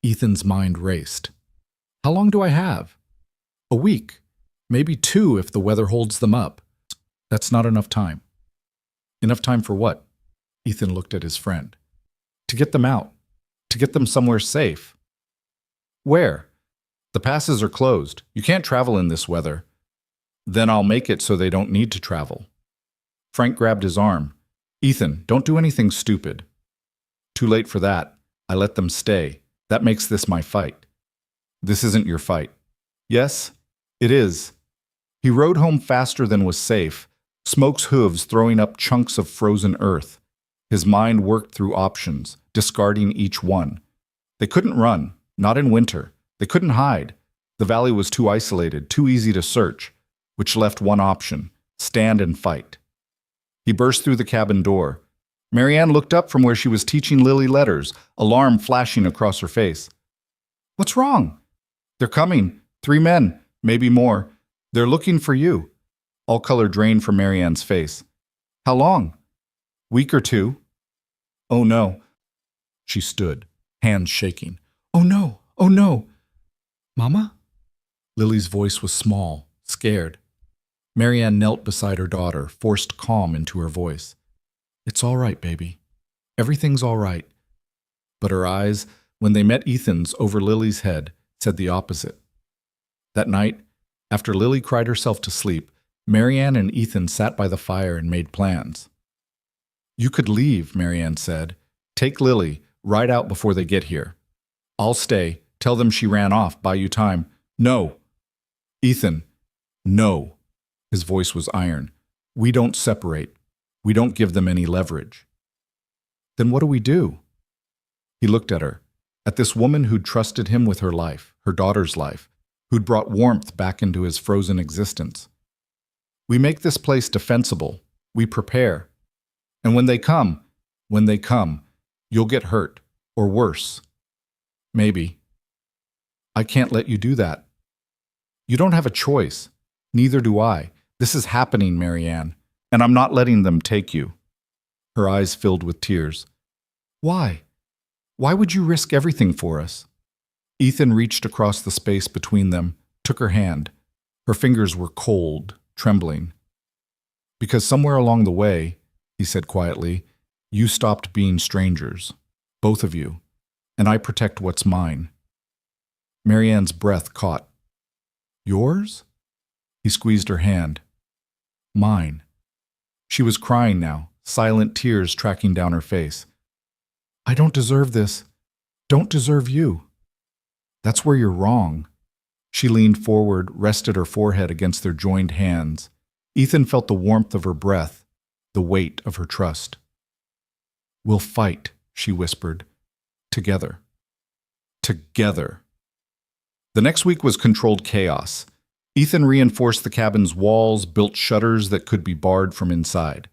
Ethan's mind raced. "How long do I have?" "A week. Maybe 2 if the weather holds them up." "That's not enough time." "Enough time for what?" Ethan looked at his friend. "To get them out. To get them somewhere safe." "Where?" "The passes are closed. You can't travel in this weather." "Then I'll make it so they don't need to travel." Frank grabbed his arm. "Ethan, don't do anything stupid." "Too late for that. I let them stay. That makes this my fight." "This isn't your fight." "Yes, it is." He rode home faster than was safe, Smoke's hooves throwing up chunks of frozen earth. His mind worked through options, discarding each one. They couldn't run, not in winter. They couldn't hide. The valley was too isolated, too easy to search, which left one option: stand and fight. He burst through the cabin door. Marianne looked up from where she was teaching Lily letters, alarm flashing across her face. "What's wrong?" "They're coming. 3 men, maybe more. They're looking for you." All color drained from Marianne's face. "How long?" "Week or 2. "Oh no." She stood, hands shaking. "Oh no, oh no." "Mama?" Lily's voice was small, scared. Marianne knelt beside her daughter, forced calm into her voice. "It's all right, baby. Everything's all right." But her eyes, when they met Ethan's over Lily's head, said the opposite. That night, after Lily cried herself to sleep, Marianne and Ethan sat by the fire and made plans. "You could leave," Marianne said. "Take Lily, ride out before they get here. I'll stay, tell them she ran off, buy you time." "No." "Ethan, no." His voice was iron. "We don't separate. We don't give them any leverage." "Then what do we do?" He looked at her, at this woman who'd trusted him with her life, her daughter's life, who'd brought warmth back into his frozen existence. "We make this place defensible. We prepare. And when they come, you'll get hurt, or worse." "Maybe." I can't let you do that. You don't have a choice. Neither do I. This is happening, Marianne, and I'm not letting them take you. Her eyes filled with tears. Why? Why would you risk everything for us? Ethan reached across the space between them, took her hand. Her fingers were cold, trembling. Because somewhere along the way, he said quietly, you stopped being strangers, both of you, and I protect what's mine. Marianne's breath caught. Yours? He squeezed her hand. Mine. She was crying now, silent tears tracking down her face. I don't deserve this. Don't deserve you. That's where you're wrong. She leaned forward, rested her forehead against their joined hands. Ethan felt the warmth of her breath, the weight of her trust. We'll fight, she whispered. Together. Together. The next week was controlled chaos. Ethan reinforced the cabin's walls, built shutters that could be barred from inside.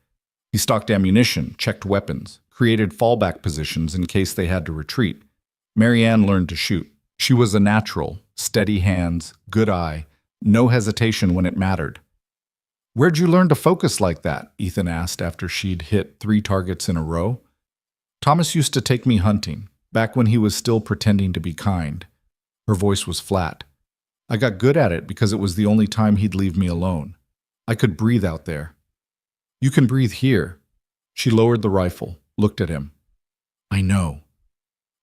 He stocked ammunition, checked weapons, created fallback positions in case they had to retreat. Marianne learned to shoot. She was a natural, steady hands, good eye, no hesitation when it mattered. Where'd you learn to focus like that? Ethan asked after she'd hit 3 targets in a row. Thomas used to take me hunting, back when he was still pretending to be kind. Her voice was flat. I got good at it because it was the only time he'd leave me alone. I could breathe out there. You can breathe here. She lowered the rifle, looked at him. I know.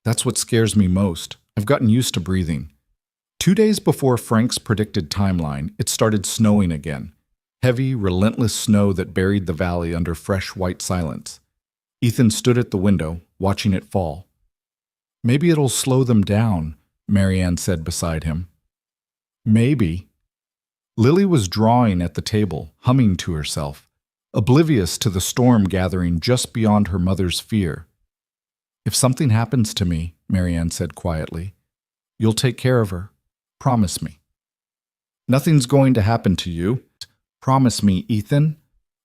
That's what scares me most. I've gotten used to breathing. 2 days before Frank's predicted timeline, it started snowing again. Heavy, relentless snow that buried the valley under fresh white silence. Ethan stood at the window, watching it fall. Maybe it'll slow them down, Marianne said beside him. Maybe. Lily was drawing at the table, humming to herself, oblivious to the storm gathering just beyond her mother's fear. If something happens to me, Marianne said quietly, you'll take care of her. Promise me. Nothing's going to happen to you. Promise me, Ethan.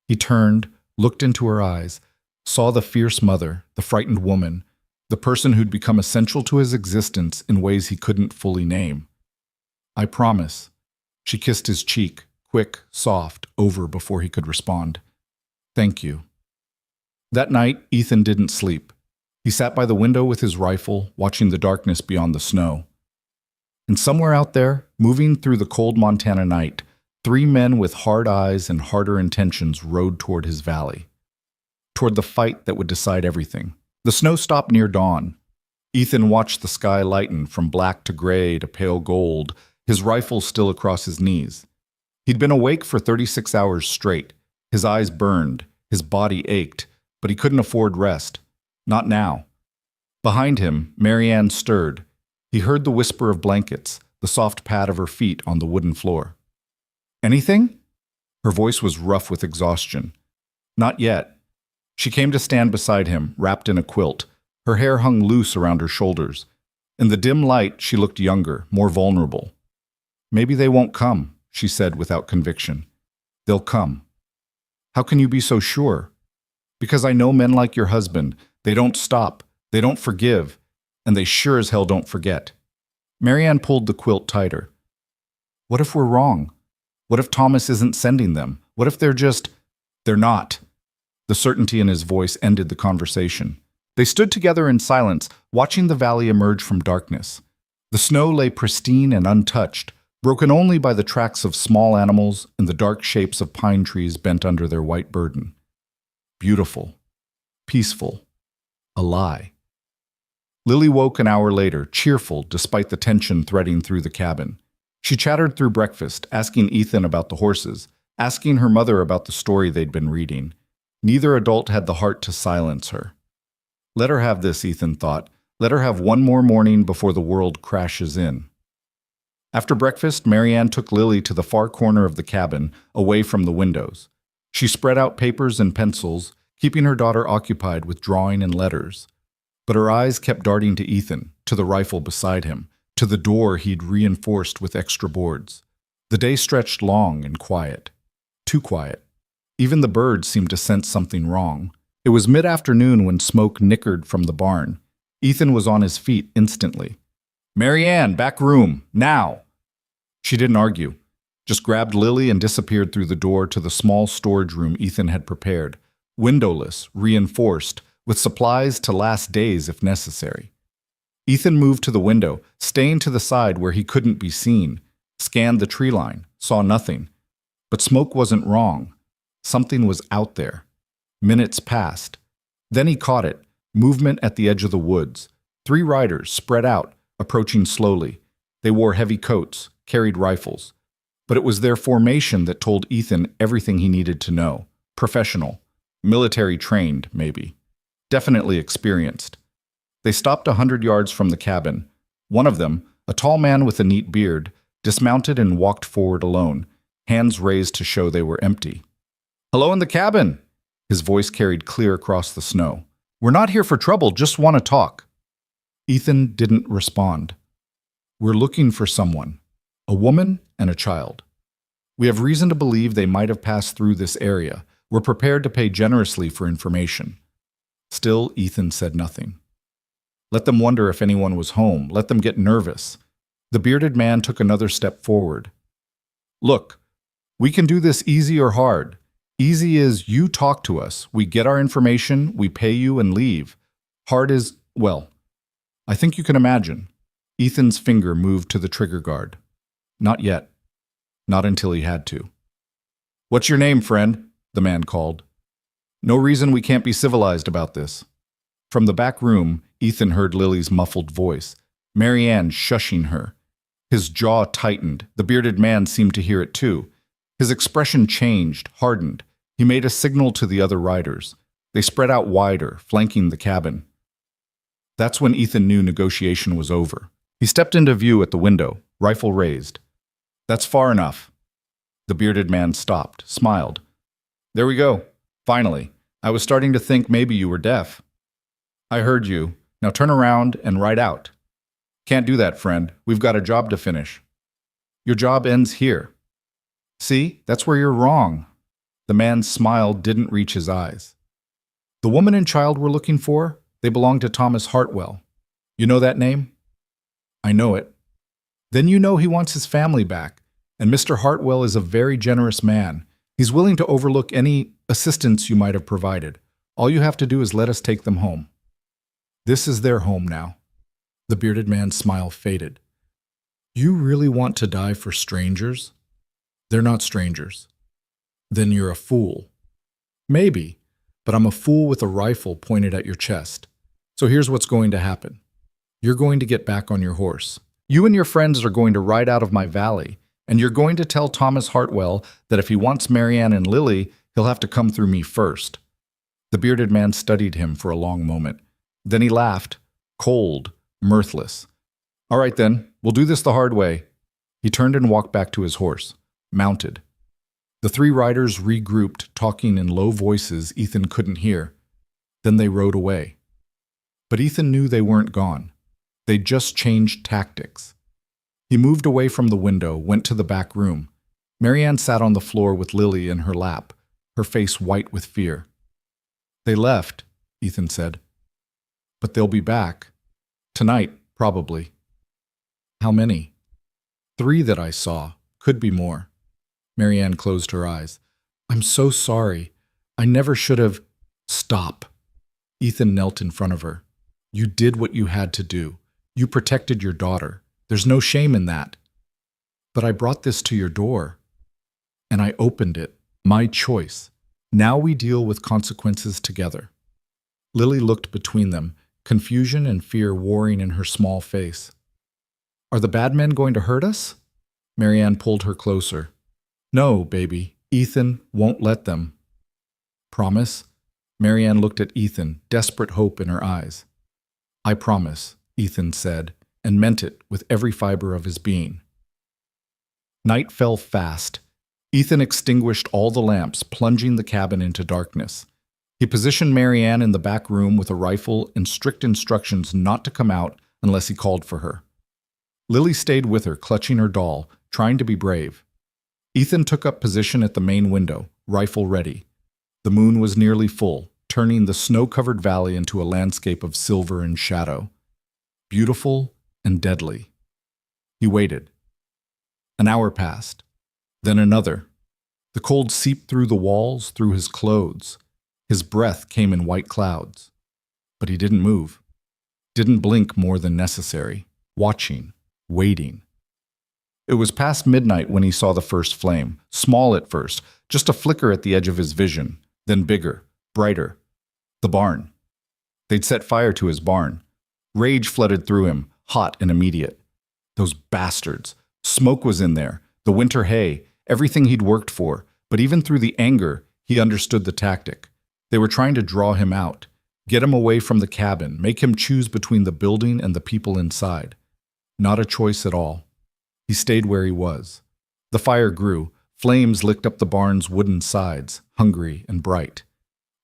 He turned, looked into her eyes, saw the fierce mother, the frightened woman, the person who'd become essential to his existence in ways he couldn't fully name. I promise. She kissed his cheek, quick, soft, over before he could respond. Thank you. That night, Ethan didn't sleep. He sat by the window with his rifle, watching the darkness beyond the snow. And somewhere out there, moving through the cold Montana night, 3 men with hard eyes and harder intentions rode toward his valley. Toward the fight that would decide everything. The snow stopped near dawn. Ethan watched the sky lighten from black to gray to pale gold, his rifle still across his knees. He'd been awake for 36 hours straight. His eyes burned, his body ached, but he couldn't afford rest. Not now. Behind him, Marianne stirred. He heard the whisper of blankets, the soft pad of her feet on the wooden floor. Anything? Her voice was rough with exhaustion. Not yet. She came to stand beside him, wrapped in a quilt. Her hair hung loose around her shoulders. In the dim light, she looked younger, more vulnerable. Maybe they won't come, she said without conviction. They'll come. How can you be so sure? Because I know men like your husband. They don't stop. They don't forgive. And they sure as hell don't forget. Marianne pulled the quilt tighter. What if we're wrong? What if Thomas isn't sending them? What if they're not? The certainty in his voice ended the conversation. They stood together in silence, watching the valley emerge from darkness. The snow lay pristine and untouched, broken only by the tracks of small animals and the dark shapes of pine trees bent under their white burden. Beautiful. Peaceful. A lie. Lily woke an hour later, cheerful despite the tension threading through the cabin. She chattered through breakfast, asking Ethan about the horses, asking her mother about the story they'd been reading. Neither adult had the heart to silence her. Let her have this, Ethan thought. Let her have one more morning before the world crashes in. After breakfast, Marianne took Lily to the far corner of the cabin, away from the windows. She spread out papers and pencils, keeping her daughter occupied with drawing and letters. But her eyes kept darting to Ethan, to the rifle beside him, to the door he'd reinforced with extra boards. The day stretched long and quiet. Too quiet. Even the birds seemed to sense something wrong. It was mid-afternoon when smoke nickered from the barn. Ethan was on his feet instantly. "Marianne, back room, now!" She didn't argue, just grabbed Lily and disappeared through the door to the small storage room Ethan had prepared, windowless, reinforced, with supplies to last days if necessary. Ethan moved to the window, staying to the side where he couldn't be seen, scanned the tree line, saw nothing. But smoke wasn't wrong. Something was out there. Minutes passed. Then he caught it, movement at the edge of the woods. 3 riders, spread out, approaching slowly. They wore heavy coats, carried rifles. But it was their formation that told Ethan everything he needed to know. Professional. Military trained, maybe. Definitely experienced. They stopped 100 yards from the cabin. One of them, a tall man with a neat beard, dismounted and walked forward alone, hands raised to show they were empty. "Hello in the cabin!" His voice carried clear across the snow. "We're not here for trouble, just want to talk." Ethan didn't respond. "We're looking for someone. A woman and a child. We have reason to believe they might have passed through this area. We're prepared to pay generously for information." Still, Ethan said nothing. Let them wonder if anyone was home. Let them get nervous. The bearded man took another step forward. "Look, we can do this easy or hard. Easy is you talk to us, we get our information, we pay you and leave. Hard is, well, I think you can imagine." Ethan's finger moved to the trigger guard. Not yet. Not until he had to. "What's your name, friend?" the man called. "No reason we can't be civilized about this." From the back room, Ethan heard Lily's muffled voice, Marianne shushing her. His jaw tightened. The bearded man seemed to hear it too. His expression changed, hardened. He made a signal to the other riders. They spread out wider, flanking the cabin. That's when Ethan knew negotiation was over. He stepped into view at the window, rifle raised. "That's far enough." The bearded man stopped, smiled. "There we go. Finally. I was starting to think maybe you were deaf." "I heard you. Now turn around and ride out." "Can't do that, friend. We've got a job to finish." "Your job ends here." "See, that's where you're wrong." The man's smile didn't reach his eyes. "The woman and child we're looking for, they belong to Thomas Hartwell. You know that name?" "I know it." "Then you know he wants his family back, and Mr. Hartwell is a very generous man. He's willing to overlook any assistance you might have provided. All you have to do is let us take them home." "This is their home now." The bearded man's smile faded. "You really want to die for strangers?" "They're not strangers." "Then you're a fool." "Maybe, but I'm a fool with a rifle pointed at your chest. So here's what's going to happen. You're going to get back on your horse. You and your friends are going to ride out of my valley, and you're going to tell Thomas Hartwell that if he wants Marianne and Lily, he'll have to come through me first." The bearded man studied him for a long moment. Then he laughed, cold, mirthless. "All right then, we'll do this the hard way." He turned and walked back to his horse, mounted. The 3 riders regrouped, talking in low voices Ethan couldn't hear. Then they rode away. But Ethan knew they weren't gone. They'd just changed tactics. He moved away from the window, went to the back room. Marianne sat on the floor with Lily in her lap, her face white with fear. "They left," Ethan said. "But they'll be back. Tonight, probably." "How many?" "3 that I saw. Could be more." Marianne closed her eyes. "I'm so sorry. I never should have—" "Stop." Ethan knelt in front of her. "You did what you had to do. You protected your daughter. There's no shame in that." "But I brought this to your door. And I opened it. My choice. Now we deal with consequences together." Lily looked between them, confusion and fear warring in her small face. "Are the bad men going to hurt us?" Marianne pulled her closer. "No, baby. Ethan won't let them." "Promise?" Marianne looked at Ethan, desperate hope in her eyes. "I promise," Ethan said, and meant it with every fiber of his being. Night fell fast. Ethan extinguished all the lamps, plunging the cabin into darkness. He positioned Marianne in the back room with a rifle and strict instructions not to come out unless he called for her. Lily stayed with her, clutching her doll, trying to be brave. Ethan took up position at the main window, rifle ready. The moon was nearly full, turning the snow-covered valley into a landscape of silver and shadow. Beautiful and deadly. He waited. An hour passed, then another. The cold seeped through the walls, through his clothes. His breath came in white clouds. But he didn't move, didn't blink more than necessary, watching, waiting. It was past midnight when he saw the first flame, small at first, just a flicker at the edge of his vision, then bigger, brighter. The barn. They'd set fire to his barn. Rage flooded through him, hot and immediate. Those bastards. Smoke was in there, the winter hay, everything he'd worked for, but even through the anger, he understood the tactic. They were trying to draw him out, get him away from the cabin, make him choose between the building and the people inside. Not a choice at all. He stayed where he was. The fire grew. Flames licked up the barn's wooden sides, hungry and bright.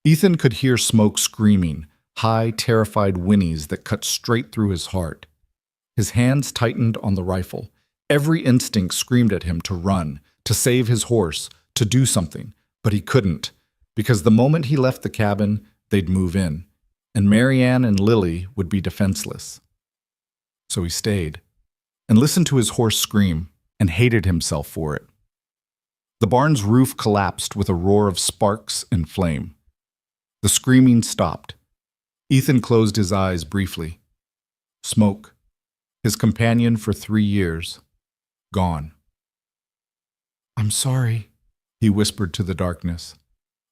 Ethan could hear Smoke screaming, high, terrified whinnies that cut straight through his heart. His hands tightened on the rifle. Every instinct screamed at him to run, to save his horse, to do something, but he couldn't, because the moment he left the cabin, they'd move in, and Marianne and Lily would be defenseless. So he stayed, and listened to his horse scream, and hated himself for it. The barn's roof collapsed with a roar of sparks and flame. The screaming stopped. Ethan closed his eyes briefly. Smoke, his companion for 3 years, gone. "I'm sorry," he whispered to the darkness.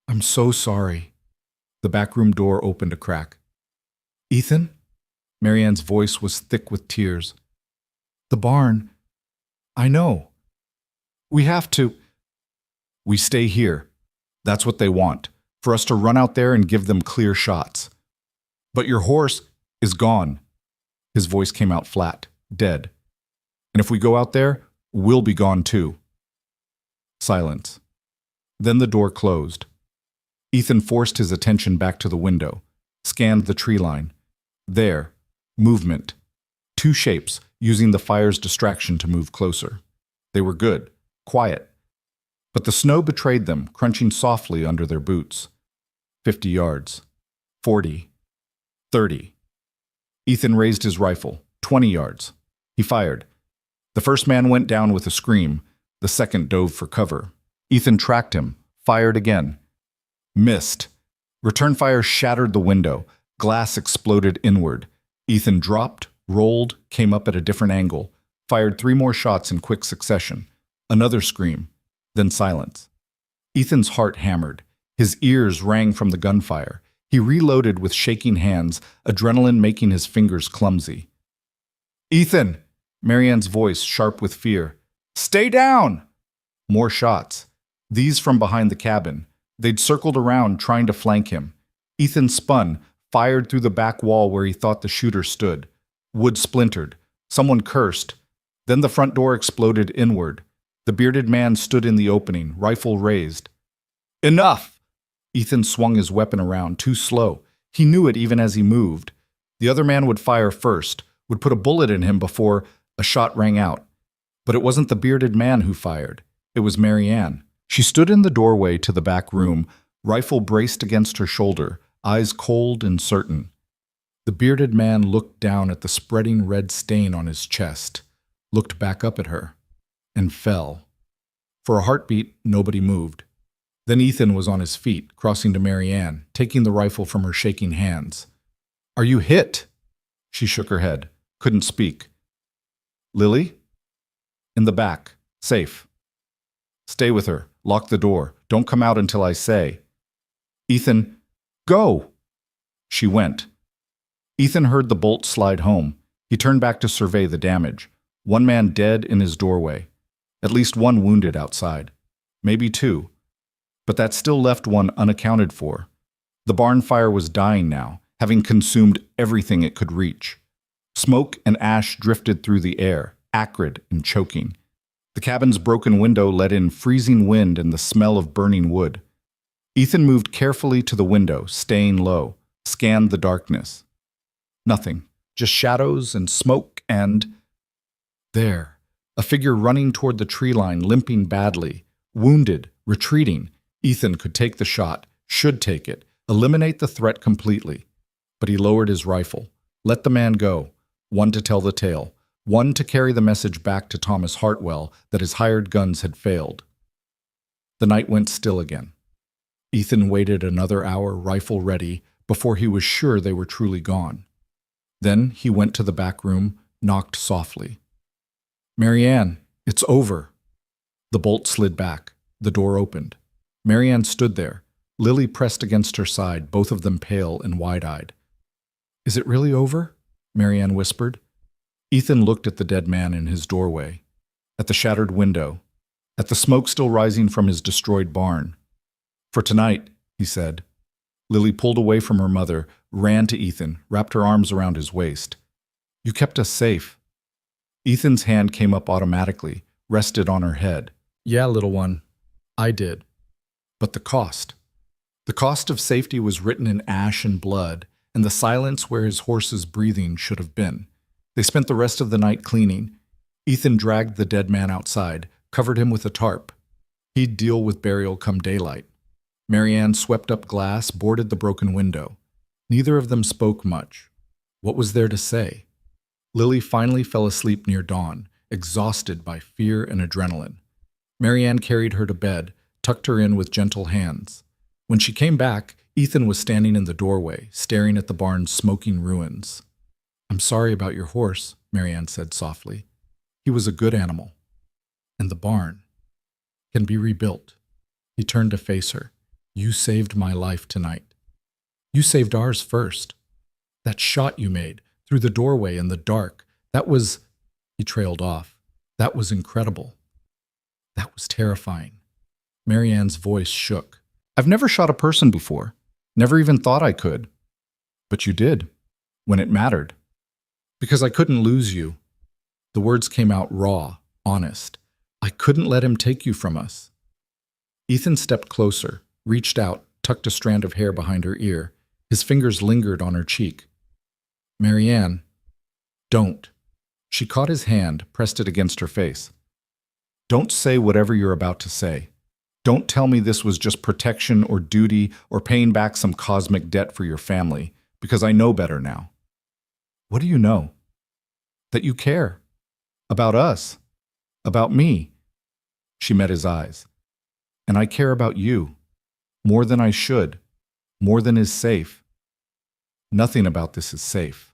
"I'm so sorry." The backroom door opened a crack. "Ethan?" Marianne's voice was thick with tears. "The barn. I know. We have to." "We stay here. That's what they want, for us to run out there and give them clear shots. But your horse is gone." His voice came out flat, dead. "And if we go out there, we'll be gone too." Silence. Then the door closed. Ethan forced his attention back to the window, scanned the tree line. There, movement. 2 shapes, using the fire's distraction to move closer. They were good, quiet. But the snow betrayed them, crunching softly under their boots. 50 yards. 40. 30. Ethan raised his rifle. 20 yards. He fired. The first man went down with a scream. The second dove for cover. Ethan tracked him, fired again. Missed. Return fire shattered the window. Glass exploded inward. Ethan dropped, rolled, came up at a different angle, fired 3 more shots in quick succession. Another scream, then silence. Ethan's heart hammered. His ears rang from the gunfire. He reloaded with shaking hands, adrenaline making his fingers clumsy. "Ethan!" Marianne's voice sharp with fear. "Stay down!" More shots. These from behind the cabin. They'd circled around, trying to flank him. Ethan spun, fired through the back wall where he thought the shooter stood. Wood splintered. Someone cursed. Then the front door exploded inward. The bearded man stood in the opening, rifle raised. "Enough!" Ethan swung his weapon around, too slow. He knew it even as he moved. The other man would fire first, would put a bullet in him before a shot rang out. But it wasn't the bearded man who fired. It was Marianne. She stood in the doorway to the back room, rifle braced against her shoulder, eyes cold and certain. The bearded man looked down at the spreading red stain on his chest, looked back up at her, and fell. For a heartbeat, nobody moved. Then Ethan was on his feet, crossing to Marianne, taking the rifle from her shaking hands. "Are you hit?" She shook her head, couldn't speak. "Lily?" "In the back, safe." "Stay with her, lock the door, don't come out until I say." "Ethan, go!" She went. Ethan heard the bolt slide home. He turned back to survey the damage. 1 man dead in his doorway. At least 1 wounded outside. Maybe 2. But that still left 1 unaccounted for. The barn fire was dying now, having consumed everything it could reach. Smoke and ash drifted through the air, acrid and choking. The cabin's broken window let in freezing wind and the smell of burning wood. Ethan moved carefully to the window, staying low, scanned the darkness. Nothing, just shadows and smoke and... There, a figure running toward the tree line, limping badly, wounded, retreating. Ethan could take the shot, should take it, eliminate the threat completely. But he lowered his rifle, let the man go, one to tell the tale, One to carry the message back to Thomas Hartwell that his hired guns had failed. The night went still again. Ethan waited another hour, rifle ready, before he was sure they were truly gone. Then he went to the back room, knocked softly. "Marianne, it's over." The bolt slid back. The door opened. Marianne stood there, Lily pressed against her side, both of them pale and wide-eyed. "Is it really over?" Marianne whispered. Ethan looked at the dead man in his doorway, at the shattered window, at the smoke still rising from his destroyed barn. "For tonight," he said. Lily pulled away from her mother, ran to Ethan, wrapped her arms around his waist. "You kept us safe." Ethan's hand came up automatically, rested on her head. "Yeah, little one, I did. But the cost. The cost of safety was written in ash and blood, and the silence where his horse's breathing should have been. They spent the rest of the night cleaning. Ethan dragged the dead man outside, covered him with a tarp. He'd deal with burial come daylight. Marianne swept up glass, boarded the broken window. Neither of them spoke much. What was there to say? Lily finally fell asleep near dawn, exhausted by fear and adrenaline. Marianne carried her to bed, tucked her in with gentle hands. When she came back, Ethan was standing in the doorway, staring at the barn's smoking ruins. "I'm sorry about your horse," Marianne said softly. "He was a good animal. And the barn can be rebuilt." He turned to face her. "You saved my life tonight. You saved ours first. That shot you made through the doorway in the dark, that was—" He trailed off. "That was incredible. That was terrifying." Marianne's voice shook. "I've never shot a person before. Never even thought I could. But you did. When it mattered. Because I couldn't lose you." The words came out raw, honest. "I couldn't let him take you from us." Ethan stepped closer, reached out, tucked a strand of hair behind her ear. His fingers lingered on her cheek. "Marianne, don't." She caught his hand, pressed it against her face. "Don't say whatever you're about to say. Don't tell me this was just protection or duty or paying back some cosmic debt for your family, because I know better now." "What do you know?" "That you care. About us. About me." She met his eyes. "And I care about you. More than I should. More than is safe. Nothing about this is safe.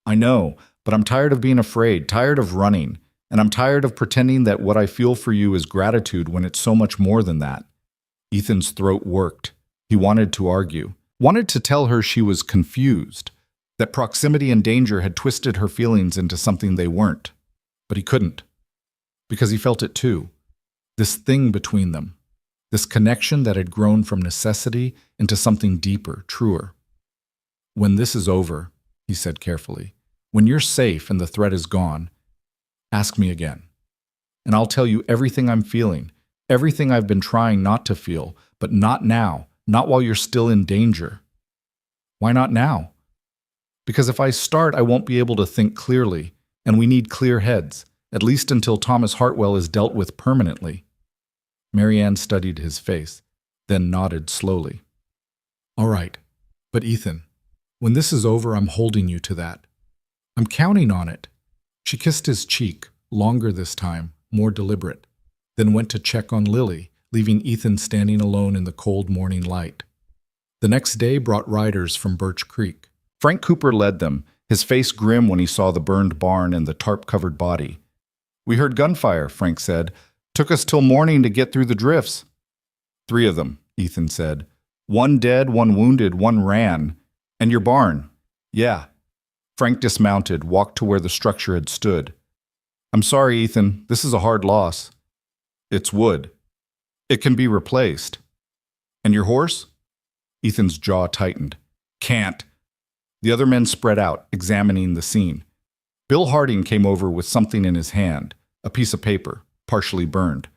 I know, but I'm tired of being afraid, tired of running, and I'm tired of pretending that what I feel for you is gratitude when it's so much more than that." Ethan's throat worked. He wanted to argue, wanted to tell her she was confused, that proximity and danger had twisted her feelings into something they weren't. But he couldn't, because he felt it too. This thing between them. This connection that had grown from necessity into something deeper, truer. "When this is over," he said carefully, "when you're safe and the threat is gone, ask me again. And I'll tell you everything I'm feeling, everything I've been trying not to feel, but not now, not while you're still in danger." "Why not now?" "Because if I start, I won't be able to think clearly, and we need clear heads, at least until Thomas Hartwell is dealt with permanently." Marianne studied his face, then nodded slowly. "All right, but Ethan, when this is over, I'm holding you to that. I'm counting on it." She kissed his cheek, longer this time, more deliberate, then went to check on Lily, leaving Ethan standing alone in the cold morning light. The next day brought riders from Birch Creek. Frank Cooper led them, his face grim when he saw the burned barn and the tarp-covered body. "We heard gunfire," Frank said. "Took us till morning to get through the drifts." "3 of them," Ethan said. "1 dead, 1 wounded, 1 ran. And your barn." "Yeah." Frank dismounted, walked to where the structure had stood. "I'm sorry, Ethan. This is a hard loss." "It's wood. It can be replaced." "And your horse?" Ethan's jaw tightened. "Can't." The other men spread out, examining the scene. Bill Harding came over with something in his hand, a piece of paper, partially burned.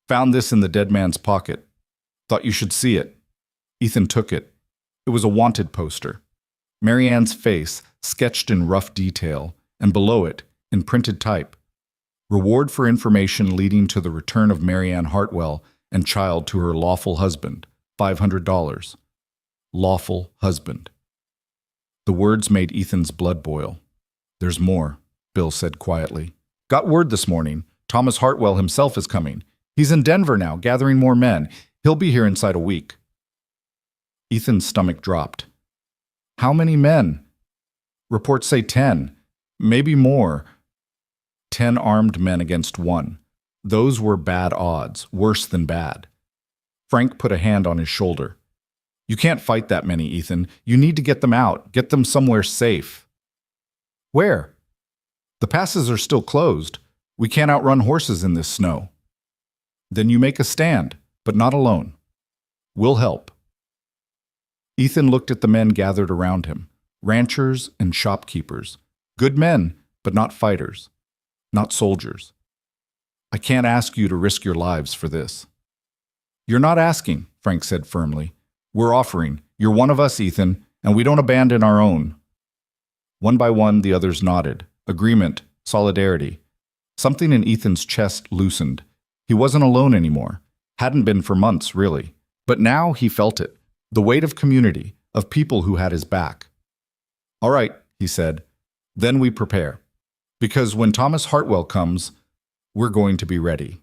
"Found this in the dead man's pocket. Thought you should see it." Ethan took it. It was a wanted poster. Marianne's face, sketched in rough detail, and below it, in printed type, "Reward for information leading to the return of Marianne Hartwell and child to her lawful husband, $500. Lawful husband." The words made Ethan's blood boil. "There's more," Bill said quietly. Got word this morning. Thomas Hartwell himself is coming. He's in Denver now, gathering more men. He'll be here inside a week. Ethan's stomach dropped. How many men? Reports say 10. Maybe more. 10 armed men against 1. Those were bad odds, worse than bad. Frank put a hand on his shoulder. You can't fight that many, Ethan. You need to get them out, get them somewhere safe. Where? The passes are still closed. We can't outrun horses in this snow. Then you make a stand, but not alone. We'll help. Ethan looked at the men gathered around him, ranchers and shopkeepers. Good men, but not fighters, not soldiers. I can't ask you to risk your lives for this. You're not asking, Frank said firmly. We're offering. You're one of us, Ethan, and we don't abandon our own. One by one, the others nodded. Agreement, solidarity. Something in Ethan's chest loosened. He wasn't alone anymore. Hadn't been for months, really. But now he felt it. The weight of community, of people who had his back. All right, he said. Then we prepare. Because when Thomas Hartwell comes, we're going to be ready.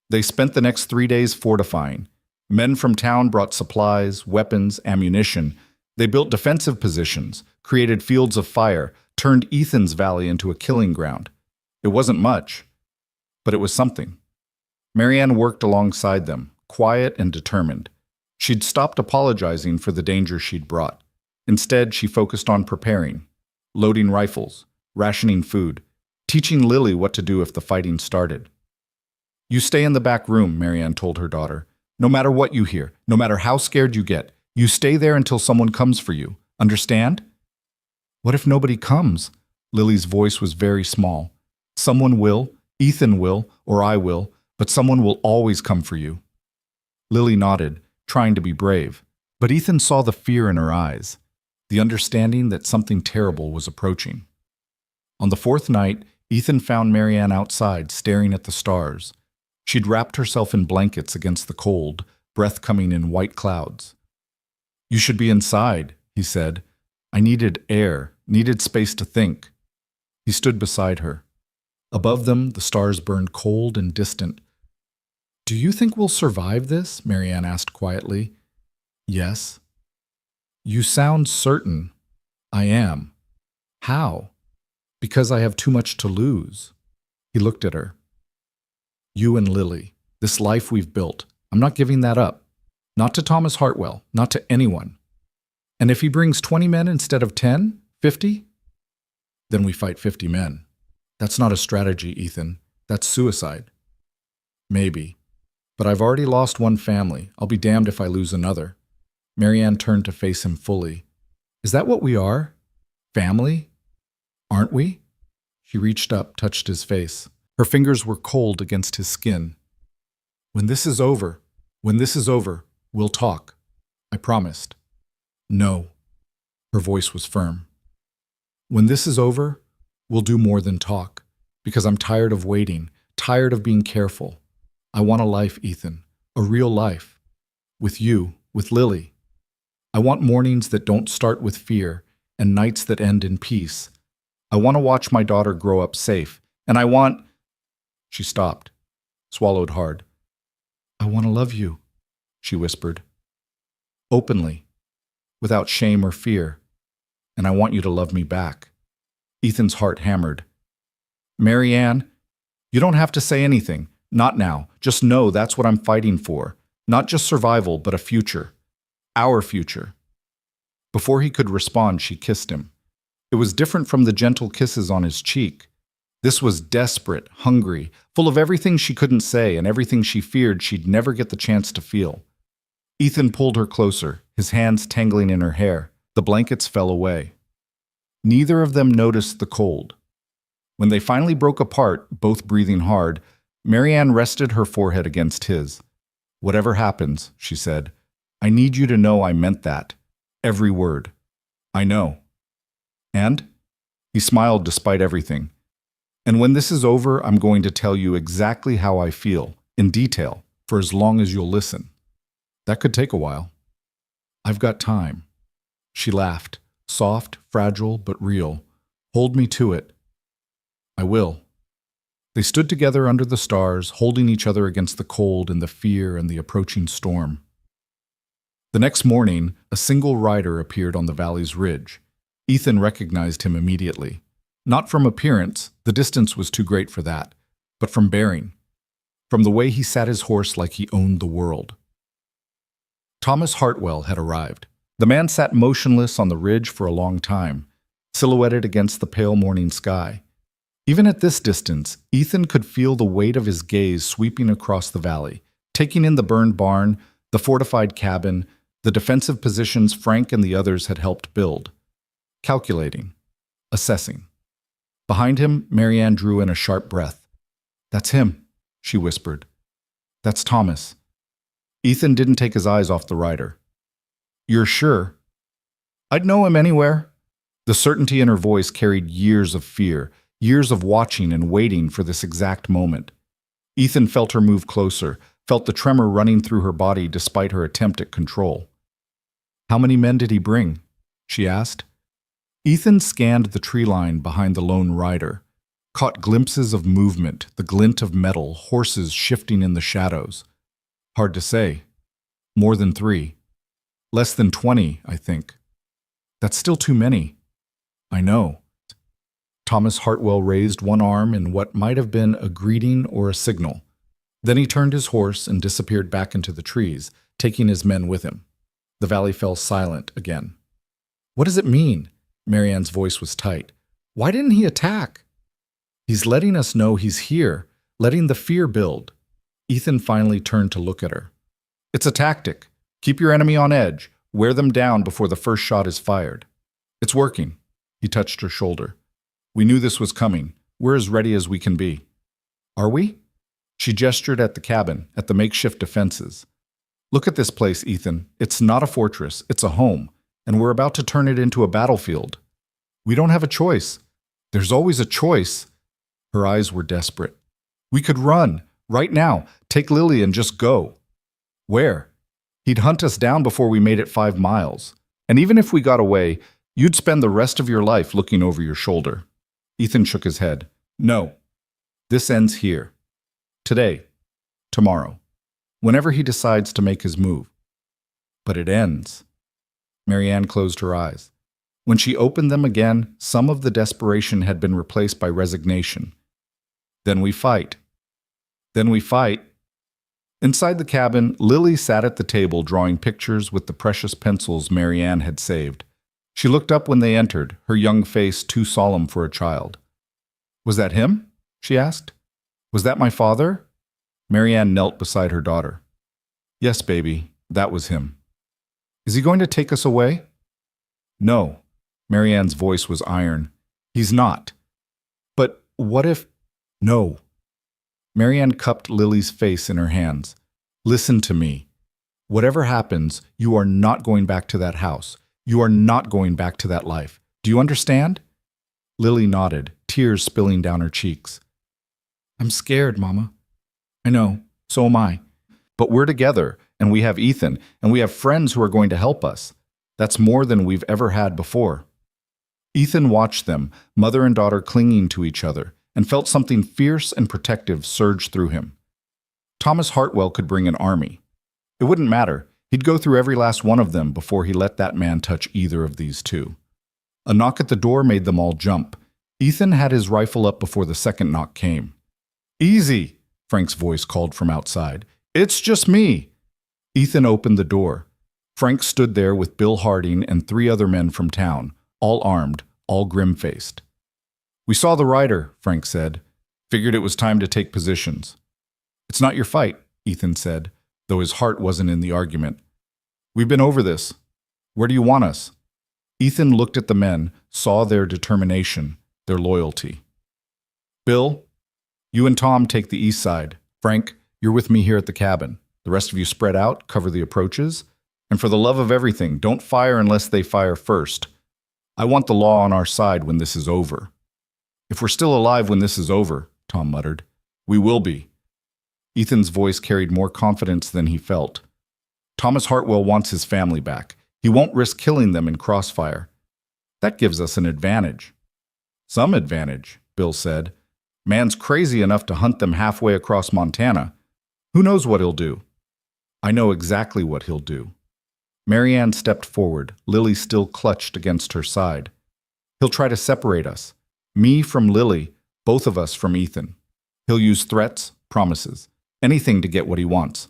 They spent the next 3 days fortifying. Men from town brought supplies, weapons, ammunition. They built defensive positions, created fields of fire, turned Ethan's valley into a killing ground. It wasn't much, but it was something. Marianne worked alongside them, quiet and determined. She'd stopped apologizing for the danger she'd brought. Instead, she focused on preparing, loading rifles, rationing food, teaching Lily what to do if the fighting started. You stay in the back room, Marianne told her daughter. No matter what you hear, no matter how scared you get, you stay there until someone comes for you. Understand? What if nobody comes? Lily's voice was very small. Someone will, Ethan will, or I will, but someone will always come for you. Lily nodded, trying to be brave, but Ethan saw the fear in her eyes, the understanding that something terrible was approaching. On the 4th night, Ethan found Marianne outside, staring at the stars. She'd wrapped herself in blankets against the cold, breath coming in white clouds. You should be inside, he said. I needed air, needed space to think. He stood beside her. Above them, the stars burned cold and distant. Do you think we'll survive this? Marianne asked quietly. Yes. You sound certain. I am. How? Because I have too much to lose. He looked at her. You and Lily, this life we've built, I'm not giving that up. Not to Thomas Hartwell, not to anyone. And if he brings 20 men instead of 10, 50? Then we fight 50 men. That's not a strategy, Ethan. That's suicide. Maybe. But I've already lost one family. I'll be damned if I lose another. Marianne turned to face him fully. Is that what we are? Family? Aren't we? She reached up, touched his face. Her fingers were cold against his skin. When this is over, we'll talk. I promised. No. Her voice was firm. When this is over, we'll do more than talk, because I'm tired of waiting, tired of being careful. I want a life, Ethan, a real life. With you, with Lily. I want mornings that don't start with fear and nights that end in peace. I want to watch my daughter grow up safe, and I want... She stopped, swallowed hard. I want to love you, she whispered. Openly, without shame or fear, and I want you to love me back. Ethan's heart hammered. Marianne, you don't have to say anything. Not now. Just know that's what I'm fighting for. Not just survival, but a future. Our future. Before he could respond, she kissed him. It was different from the gentle kisses on his cheek. This was desperate, hungry, full of everything she couldn't say and everything she feared she'd never get the chance to feel. Ethan pulled her closer, his hands tangling in her hair. The blankets fell away. Neither of them noticed the cold. When they finally broke apart, both breathing hard, Marianne rested her forehead against his. Whatever happens, she said, I need you to know I meant that. Every word. I know. And? He smiled despite everything. And when this is over, I'm going to tell you exactly how I feel, in detail, for as long as you'll listen. That could take a while. I've got time. She laughed, soft, fragile, but real. Hold me to it. I will. They stood together under the stars, holding each other against the cold and the fear and the approaching storm. The next morning, a single rider appeared on the valley's ridge. Ethan recognized him immediately. Not from appearance, the distance was too great for that, but from bearing. From the way he sat his horse like he owned the world. Thomas Hartwell had arrived. The man sat motionless on the ridge for a long time, silhouetted against the pale morning sky. Even at this distance, Ethan could feel the weight of his gaze sweeping across the valley, taking in the burned barn, the fortified cabin, the defensive positions Frank and the others had helped build. Calculating. Assessing. Behind him, Marianne drew in a sharp breath. "That's him," she whispered. "That's Thomas." Ethan didn't take his eyes off the rider. "You're sure?" "I'd know him anywhere." The certainty in her voice carried years of fear, years of watching and waiting for this exact moment. Ethan felt her move closer, felt the tremor running through her body despite her attempt at control. "How many men did he bring?" she asked. Ethan scanned the tree line behind the lone rider, caught glimpses of movement, the glint of metal, horses shifting in the shadows. Hard to say. More than 3. Less than 20, I think. That's still too many. I know. Thomas Hartwell raised one arm in what might have been a greeting or a signal. Then he turned his horse and disappeared back into the trees, taking his men with him. The valley fell silent again. "What does it mean?" Marianne's voice was tight. "Why didn't he attack?" "He's letting us know he's here, letting the fear build." Ethan finally turned to look at her. "It's a tactic. Keep your enemy on edge. Wear them down before the first shot is fired. It's working." He touched her shoulder. "We knew this was coming. We're as ready as we can be." "Are we?" She gestured at the cabin, at the makeshift defenses. "Look at this place, Ethan. It's not a fortress. It's a home. And we're about to turn it into a battlefield. We don't have a choice." "There's always a choice." Her eyes were desperate. "We could run. Right now. Take Lily and just go." "Where?" "He'd hunt us down before we made it 5 miles. And even if we got away, you'd spend the rest of your life looking over your shoulder." Ethan shook his head. "No. This ends here. Today. Tomorrow. Whenever he decides to make his move. But it ends." Marianne closed her eyes. When she opened them again, some of the desperation had been replaced by resignation. "Then we fight. Then we fight." Inside the cabin, Lily sat at the table drawing pictures with the precious pencils Marianne had saved. She looked up when they entered, her young face too solemn for a child. "Was that him?" she asked. "Was that my father?" Marianne knelt beside her daughter. "Yes, baby, that was him." "Is he going to take us away?" "No." Marianne's voice was iron. "He's not." "But what if—" "No." Marianne cupped Lily's face in her hands. "Listen to me. Whatever happens, you are not going back to that house. You are not going back to that life. Do you understand?" Lily nodded, tears spilling down her cheeks. "I'm scared, Mama." "I know. So am I. But we're together, and we have Ethan, and we have friends who are going to help us. That's more than we've ever had before." Ethan watched them, mother and daughter clinging to each other, and felt something fierce and protective surge through him. Thomas Hartwell could bring an army. It wouldn't matter. He'd go through every last one of them before he let that man touch either of these two. A knock at the door made them all jump. Ethan had his rifle up before the second knock came. "Easy," Frank's voice called from outside. "It's just me." Ethan opened the door. Frank stood there with Bill Harding and 3 other men from town, all armed, all grim-faced. "We saw the rider," Frank said. "Figured it was time to take positions." "It's not your fight," Ethan said, though his heart wasn't in the argument. "We've been over this. Where do you want us?" Ethan looked at the men, saw their determination, their loyalty. "Bill, you and Tom take the east side. Frank, you're with me here at the cabin. The rest of you spread out, cover the approaches. And for the love of everything, don't fire unless they fire first. I want the law on our side when this is over." "If we're still alive when this is over," Tom muttered. "We will be." Ethan's voice carried more confidence than he felt. "Thomas Hartwell wants his family back. He won't risk killing them in crossfire. That gives us an advantage." "Some advantage," Bill said. Man's crazy enough to hunt them halfway across Montana. Who knows what he'll do? I know exactly what he'll do. Marianne stepped forward, Lily still clutched against her side. He'll try to separate us. Me from Lily, both of us from Ethan. He'll use threats, promises, anything to get what he wants.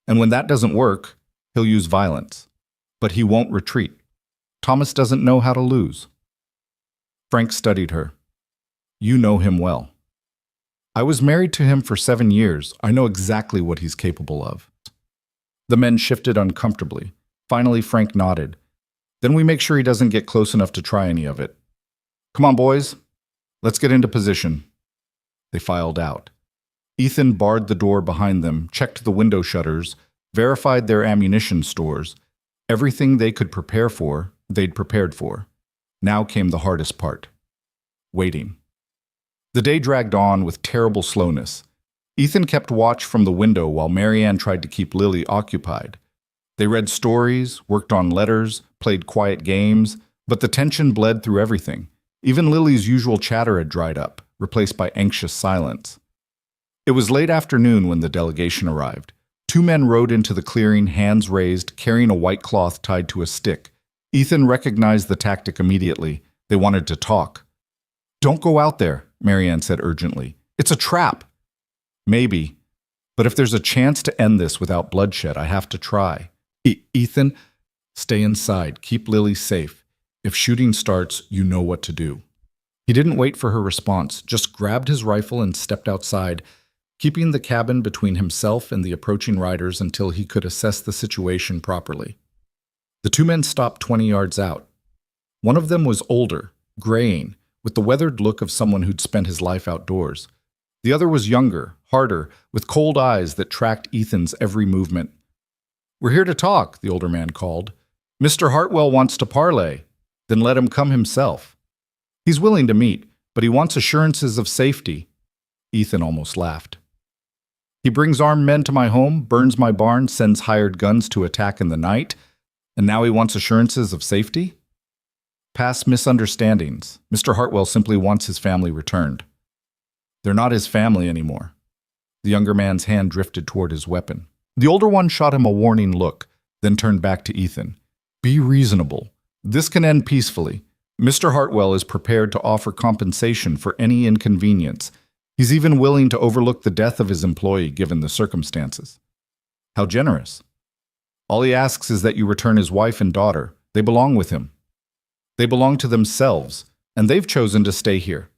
And when that doesn't work, he'll use violence. But he won't retreat. Thomas doesn't know how to lose. Frank studied her. You know him well. I was married to him for 7 years. I know exactly what he's capable of. The men shifted uncomfortably. Finally, Frank nodded. Then we make sure he doesn't get close enough to try any of it. Come on, boys. Let's get into position. They filed out. Ethan barred the door behind them, checked the window shutters, verified their ammunition stores. Everything they could prepare for, they'd prepared for. Now came the hardest part. Waiting. The day dragged on with terrible slowness. Ethan kept watch from the window while Marianne tried to keep Lily occupied. They read stories, worked on letters, played quiet games, but the tension bled through everything. Even Lily's usual chatter had dried up, replaced by anxious silence. It was late afternoon when the delegation arrived. 2 men rode into the clearing, hands raised, carrying a white cloth tied to a stick. Ethan recognized the tactic immediately. They wanted to talk. Don't go out there, Marianne said urgently. It's a trap. Maybe, but if there's a chance to end this without bloodshed, I have to try. Ethan, stay inside. Keep Lily safe. If shooting starts, you know what to do. He didn't wait for her response, just grabbed his rifle and stepped outside, keeping the cabin between himself and the approaching riders until he could assess the situation properly. The 2 men stopped 20 yards out. One of them was older, graying, with the weathered look of someone who'd spent his life outdoors. The other was younger, harder, with cold eyes that tracked Ethan's every movement. We're here to talk, the older man called. Mr. Hartwell wants to parley. Then let him come himself. He's willing to meet, but he wants assurances of safety. Ethan almost laughed. He brings armed men to my home, burns my barn, sends hired guns to attack in the night, and now he wants assurances of safety? Past misunderstandings. Mr. Hartwell simply wants his family returned. They're not his family anymore. The younger man's hand drifted toward his weapon. The older one shot him a warning look, then turned back to Ethan. Be reasonable. This can end peacefully. Mr. Hartwell is prepared to offer compensation for any inconvenience. He's even willing to overlook the death of his employee given the circumstances. How generous. All he asks is that you return his wife and daughter. They belong with him. They belong to themselves, and they've chosen to stay here.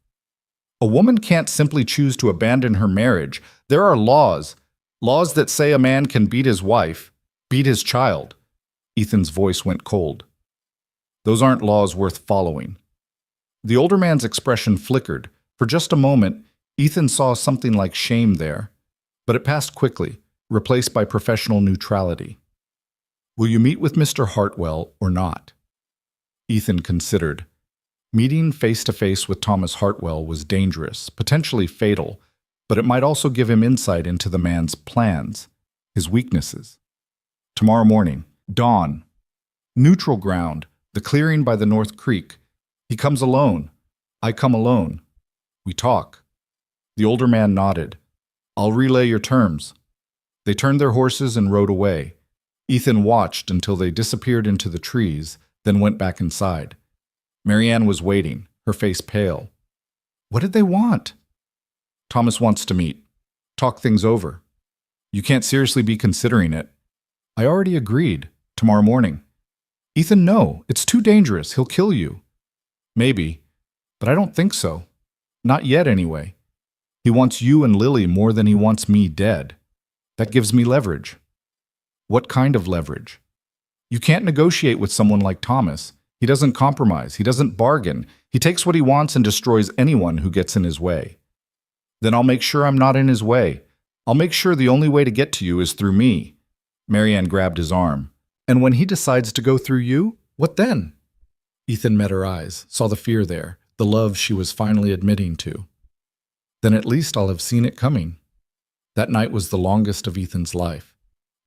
A woman can't simply choose to abandon her marriage. There are laws that say a man can beat his wife, beat his child. Ethan's voice went cold. Those aren't laws worth following. The older man's expression flickered. For just a moment, Ethan saw something like shame there, but it passed quickly, replaced by professional neutrality. Will you meet with Mr. Hartwell or not? Ethan considered. Meeting face-to-face with Thomas Hartwell was dangerous, potentially fatal, but it might also give him insight into the man's plans, his weaknesses. Tomorrow morning, dawn. Neutral ground, the clearing by the North Creek. He comes alone. I come alone. We talk. The older man nodded. I'll relay your terms. They turned their horses and rode away. Ethan watched until they disappeared into the trees, then went back inside. Marianne was waiting, her face pale. What did they want? Thomas wants to meet. Talk things over. You can't seriously be considering it. I already agreed. Tomorrow morning. Ethan, no. It's too dangerous. He'll kill you. Maybe. But I don't think so. Not yet, anyway. He wants you and Lily more than he wants me dead. That gives me leverage. What kind of leverage? You can't negotiate with someone like Thomas. He doesn't compromise. He doesn't bargain. He takes what he wants and destroys anyone who gets in his way. Then I'll make sure I'm not in his way. I'll make sure the only way to get to you is through me. Marianne grabbed his arm. And when he decides to go through you, what then? Ethan met her eyes, saw the fear there, the love she was finally admitting to. Then at least I'll have seen it coming. That night was the longest of Ethan's life.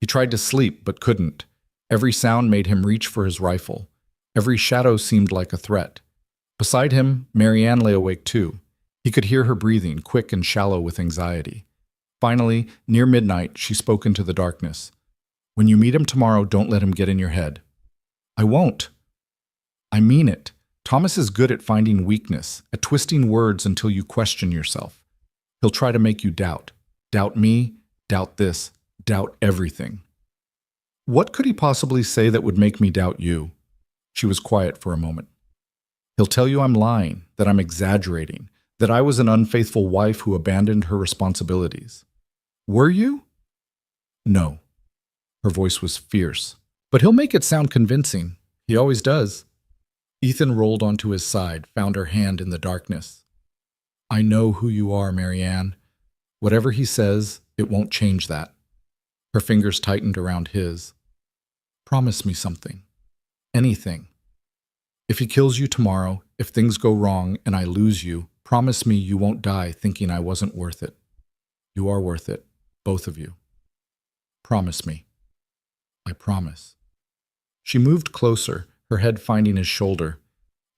He tried to sleep, but couldn't. Every sound made him reach for his rifle. Every shadow seemed like a threat. Beside him, Marianne lay awake too. He could hear her breathing, quick and shallow with anxiety. Finally, near midnight, she spoke into the darkness. "When you meet him tomorrow, don't let him get in your head." "I won't." "I mean it. Thomas is good at finding weakness, at twisting words until you question yourself. He'll try to make you doubt. Doubt me, doubt this, doubt everything." "What could he possibly say that would make me doubt you?" She was quiet for a moment. "He'll tell you I'm lying, that I'm exaggerating, that I was an unfaithful wife who abandoned her responsibilities." "Were you?" "No." Her voice was fierce. "But he'll make it sound convincing. He always does." Ethan rolled onto his side, found her hand in the darkness. "I know who you are, Marianne. Whatever he says, it won't change that." Her fingers tightened around his. "Promise me something. Anything. If he kills you tomorrow, if things go wrong and I lose you, promise me you won't die thinking I wasn't worth it. You are worth it, both of you. Promise me." "I promise." She moved closer, her head finding his shoulder.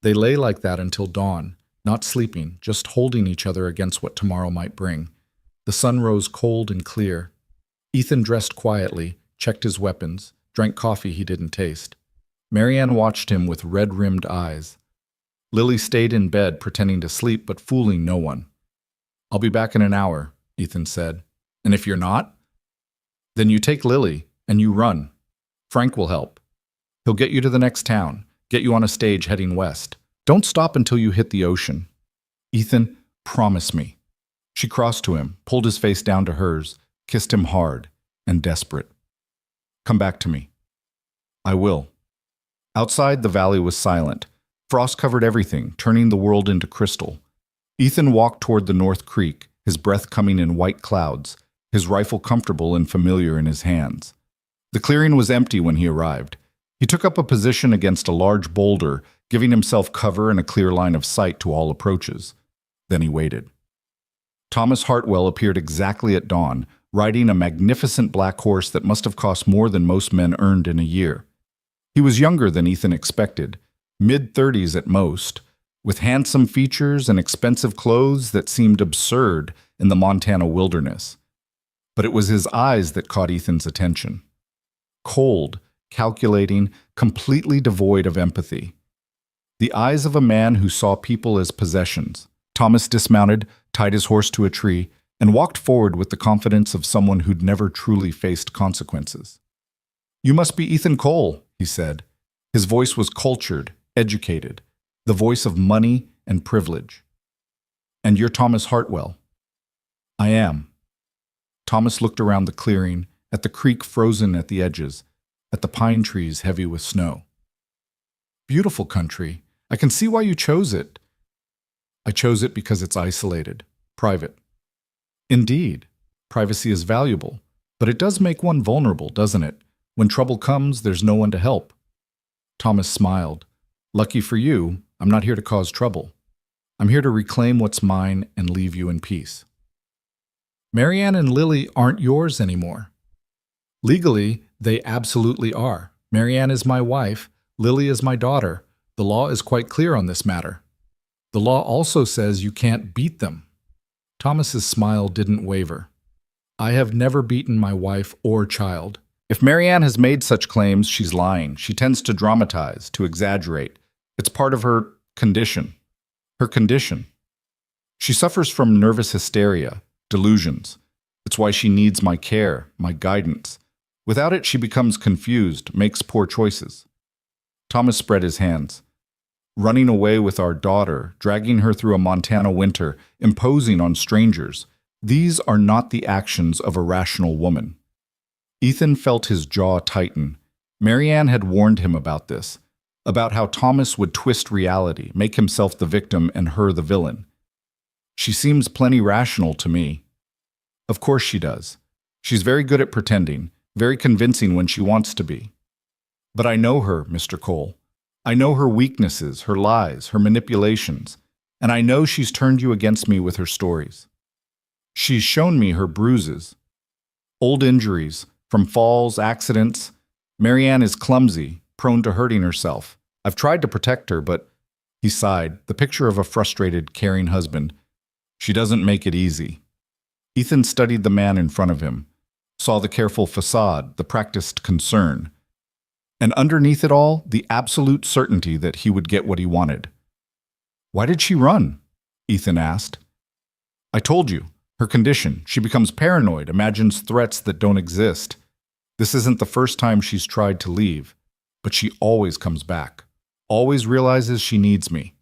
They lay like that until dawn, not sleeping, just holding each other against what tomorrow might bring. The sun rose cold and clear. Ethan dressed quietly, checked his weapons, drank coffee he didn't taste. Marianne watched him with red-rimmed eyes. Lily stayed in bed, pretending to sleep but fooling no one. "I'll be back in an hour," Ethan said. "And if you're not? Then you take Lily and you run. Frank will help. He'll get you to the next town, get you on a stage heading west. Don't stop until you hit the ocean. Ethan, promise me." She crossed to him, pulled his face down to hers, kissed him hard and desperate. "Come back to me." "I will." Outside, the valley was silent. Frost covered everything, turning the world into crystal. Ethan walked toward the North Creek, his breath coming in white clouds, his rifle comfortable and familiar in his hands. The clearing was empty when he arrived. He took up a position against a large boulder, giving himself cover and a clear line of sight to all approaches. Then he waited. Thomas Hartwell appeared exactly at dawn, riding a magnificent black horse that must have cost more than most men earned in a year. He was younger than Ethan expected, mid-30s at most, with handsome features and expensive clothes that seemed absurd in the Montana wilderness. But it was his eyes that caught Ethan's attention. Cold, calculating, completely devoid of empathy. The eyes of a man who saw people as possessions. Thomas dismounted, tied his horse to a tree, and walked forward with the confidence of someone who'd never truly faced consequences. "You must be Ethan Cole," he said. His voice was cultured, educated, the voice of money and privilege. "And you're Thomas Hartwell." "I am." Thomas looked around the clearing, at the creek frozen at the edges, at the pine trees heavy with snow. "Beautiful country. I can see why you chose it." "I chose it because it's isolated, private." "Indeed. Privacy is valuable, but it does make one vulnerable, doesn't it? When trouble comes, there's no one to help." Thomas smiled. "Lucky for you, I'm not here to cause trouble. I'm here to reclaim what's mine and leave you in peace." "Marianne and Lily aren't yours anymore." "Legally, they absolutely are. Marianne is my wife, Lily is my daughter. The law is quite clear on this matter. The law also says you can't beat them." Thomas's smile didn't waver. "I have never beaten my wife or child. If Marianne has made such claims, she's lying. She tends to dramatize, to exaggerate. It's part of her condition. Her condition. She suffers from nervous hysteria, delusions. It's why she needs my care, my guidance. Without it, she becomes confused, makes poor choices." Thomas spread his hands. "Running away with our daughter, dragging her through a Montana winter, imposing on strangers. These are not the actions of a rational woman." Ethan felt his jaw tighten. Marianne had warned him about this, about how Thomas would twist reality, make himself the victim and her the villain. "She seems plenty rational to me." "Of course she does. She's very good at pretending, very convincing when she wants to be. But I know her, Mr. Cole. I know her weaknesses, her lies, her manipulations, and I know she's turned you against me with her stories. She's shown me her bruises, old injuries, from falls, accidents. Marianne is clumsy, prone to hurting herself. I've tried to protect her, but..." He sighed, the picture of a frustrated, caring husband. She doesn't make it easy. Ethan studied the man in front of him, saw the careful facade, the practiced concern, and underneath it all, the absolute certainty that he would get what he wanted. "Why did she run?" Ethan asked. "I told you, her condition. She becomes paranoid, imagines threats that don't exist. This isn't the first time she's tried to leave, but she always comes back, always realizes she needs me.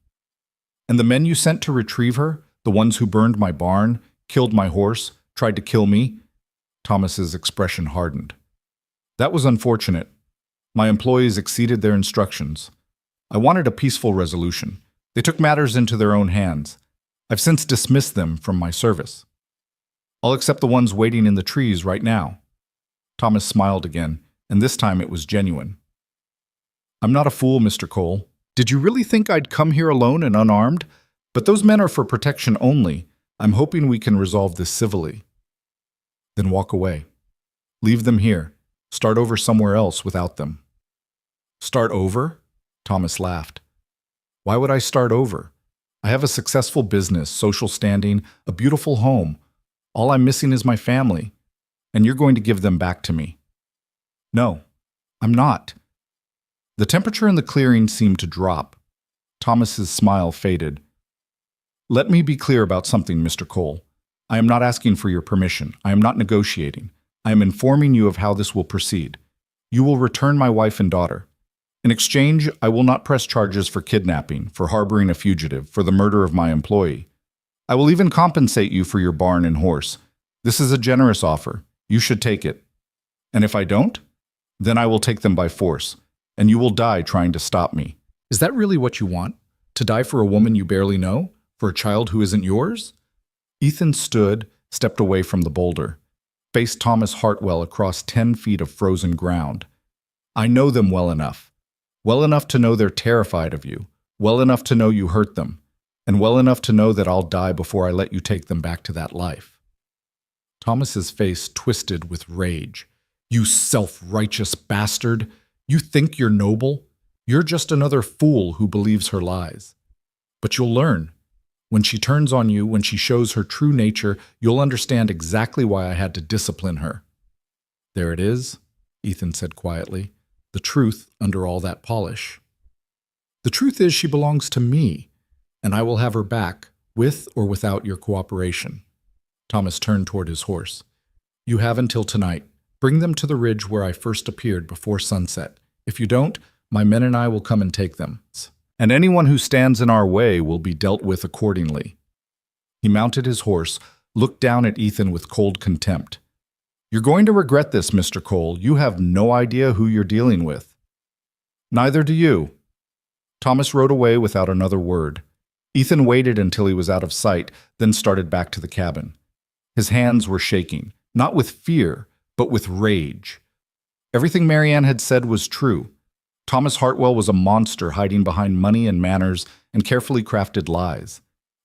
And the men you sent to retrieve her, the ones who burned my barn, killed my horse, tried to kill me?" Thomas's expression hardened. "That was unfortunate. My employees exceeded their instructions. I wanted a peaceful resolution. They took matters into their own hands. I've since dismissed them from my service. I'll accept the ones waiting in the trees right now." Thomas smiled again, and this time it was genuine. "I'm not a fool, Mr. Cole. Did you really think I'd come here alone and unarmed? But those men are for protection only. I'm hoping we can resolve this civilly." "Then walk away. Leave them here. Start over somewhere else without them." "Start over?" Thomas laughed. "Why would I start over? I have a successful business, social standing, a beautiful home. All I'm missing is my family, and you're going to give them back to me." "No, I'm not." The temperature in the clearing seemed to drop. Thomas's smile faded. "Let me be clear about something, Mr. Cole. I am not asking for your permission. I am not negotiating. I am informing you of how this will proceed. You will return my wife and daughter. In exchange, I will not press charges for kidnapping, for harboring a fugitive, for the murder of my employee. I will even compensate you for your barn and horse. This is a generous offer. You should take it. And if I don't, then I will take them by force, and you will die trying to stop me." "Is that really what you want? To die for a woman you barely know? For a child who isn't yours?" Ethan stood, stepped away from the boulder, faced Thomas Hartwell across 10 feet of frozen ground. "I know them well enough to know they're terrified of you, well enough to know you hurt them, and well enough to know that I'll die before I let you take them back to that life." Thomas's face twisted with rage. "You self-righteous bastard! You think you're noble? You're just another fool who believes her lies. But you'll learn. When she turns on you, when she shows her true nature, you'll understand exactly why I had to discipline her." "There it is," Ethan said quietly. "The truth under all that polish. The truth is she belongs to me, and I will have her back, with or without your cooperation." Thomas turned toward his horse. "You have until tonight. Bring them to the ridge where I first appeared before sunset. If you don't, my men and I will come and take them. And anyone who stands in our way will be dealt with accordingly." He mounted his horse, looked down at Ethan with cold contempt. "You're going to regret this, Mr. Cole. You have no idea who you're dealing with." "Neither do you." Thomas rode away without another word. Ethan waited until he was out of sight, then started back to the cabin. His hands were shaking, not with fear, but with rage. Everything Marianne had said was true. Thomas Hartwell was a monster hiding behind money and manners and carefully crafted lies.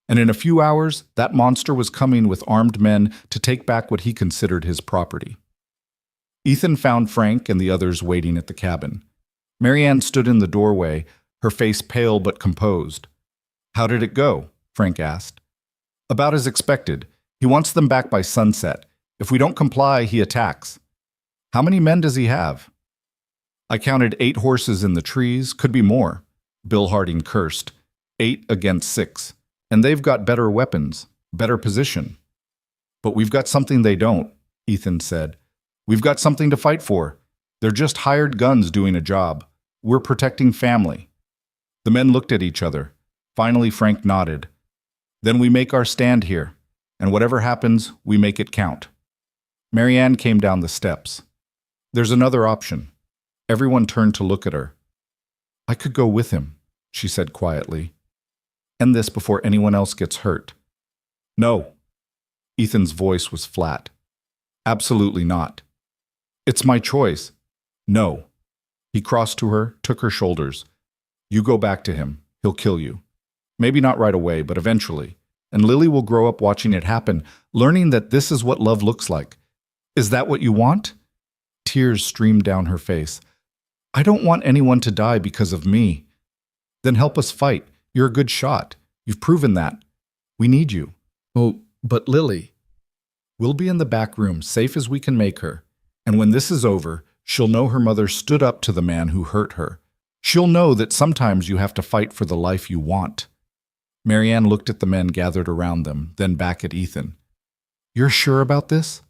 And in a few hours, that monster was coming with armed men to take back what he considered his property. Ethan found Frank and the others waiting at the cabin. Marianne stood in the doorway, her face pale but composed. "How did it go?" Frank asked. "About as expected. He wants them back by sunset. If we don't comply, he attacks." "How many men does he have?" "I counted 8 horses in the trees, could be more." Bill Harding cursed. 8 against 6. And they've got better weapons, better position. "But we've got something they don't," Ethan said. "We've got something to fight for. They're just hired guns doing a job. We're protecting family." The men looked at each other. Finally, Frank nodded. "Then we make our stand here, and whatever happens, we make it count." Marianne came down the steps. "There's another option." Everyone turned to look at her. "I could go with him," she said quietly. "End this before anyone else gets hurt." "No." Ethan's voice was flat. "Absolutely not." "It's my choice." "No." He crossed to her, took her shoulders. "You go back to him. He'll kill you. Maybe not right away, but eventually. And Lily will grow up watching it happen, learning that this is what love looks like. Is that what you want?" Tears streamed down her face. "I don't want anyone to die because of me." "Then help us fight. You're a good shot. You've proven that. We need you. Oh, but Lily. We'll be in the back room, safe as we can make her. And when this is over, she'll know her mother stood up to the man who hurt her. She'll know that sometimes you have to fight for the life you want. Marianne looked at the men gathered around them, then back at Ethan. You're sure about this?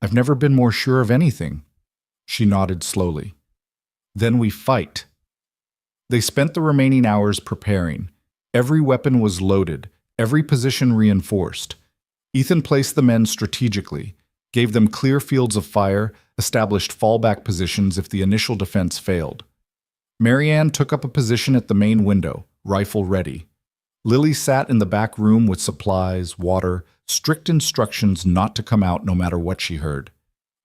I've never been more sure of anything. She nodded slowly. Then we fight. They spent the remaining hours preparing. Every weapon was loaded, every position reinforced. Ethan placed the men strategically, gave them clear fields of fire, established fallback positions if the initial defense failed. Marianne took up a position at the main window, rifle ready. Lily sat in the back room with supplies, water, strict instructions not to come out no matter what she heard.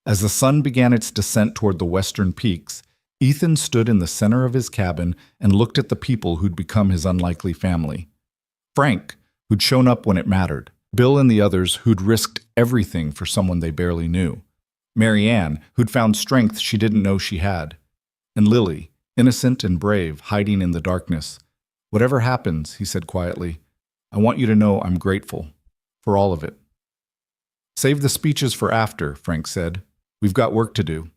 As the sun began its descent toward the western peaks, Ethan stood in the center of his cabin and looked at the people who'd become his unlikely family. Frank, who'd shown up when it mattered. Bill and the others who'd risked everything for someone they barely knew. Marianne, who'd found strength she didn't know she had. And Lily, innocent and brave, hiding in the darkness. Whatever happens, he said quietly, I want you to know I'm grateful. For all of it. Save the speeches for after, Frank said. We've got work to do.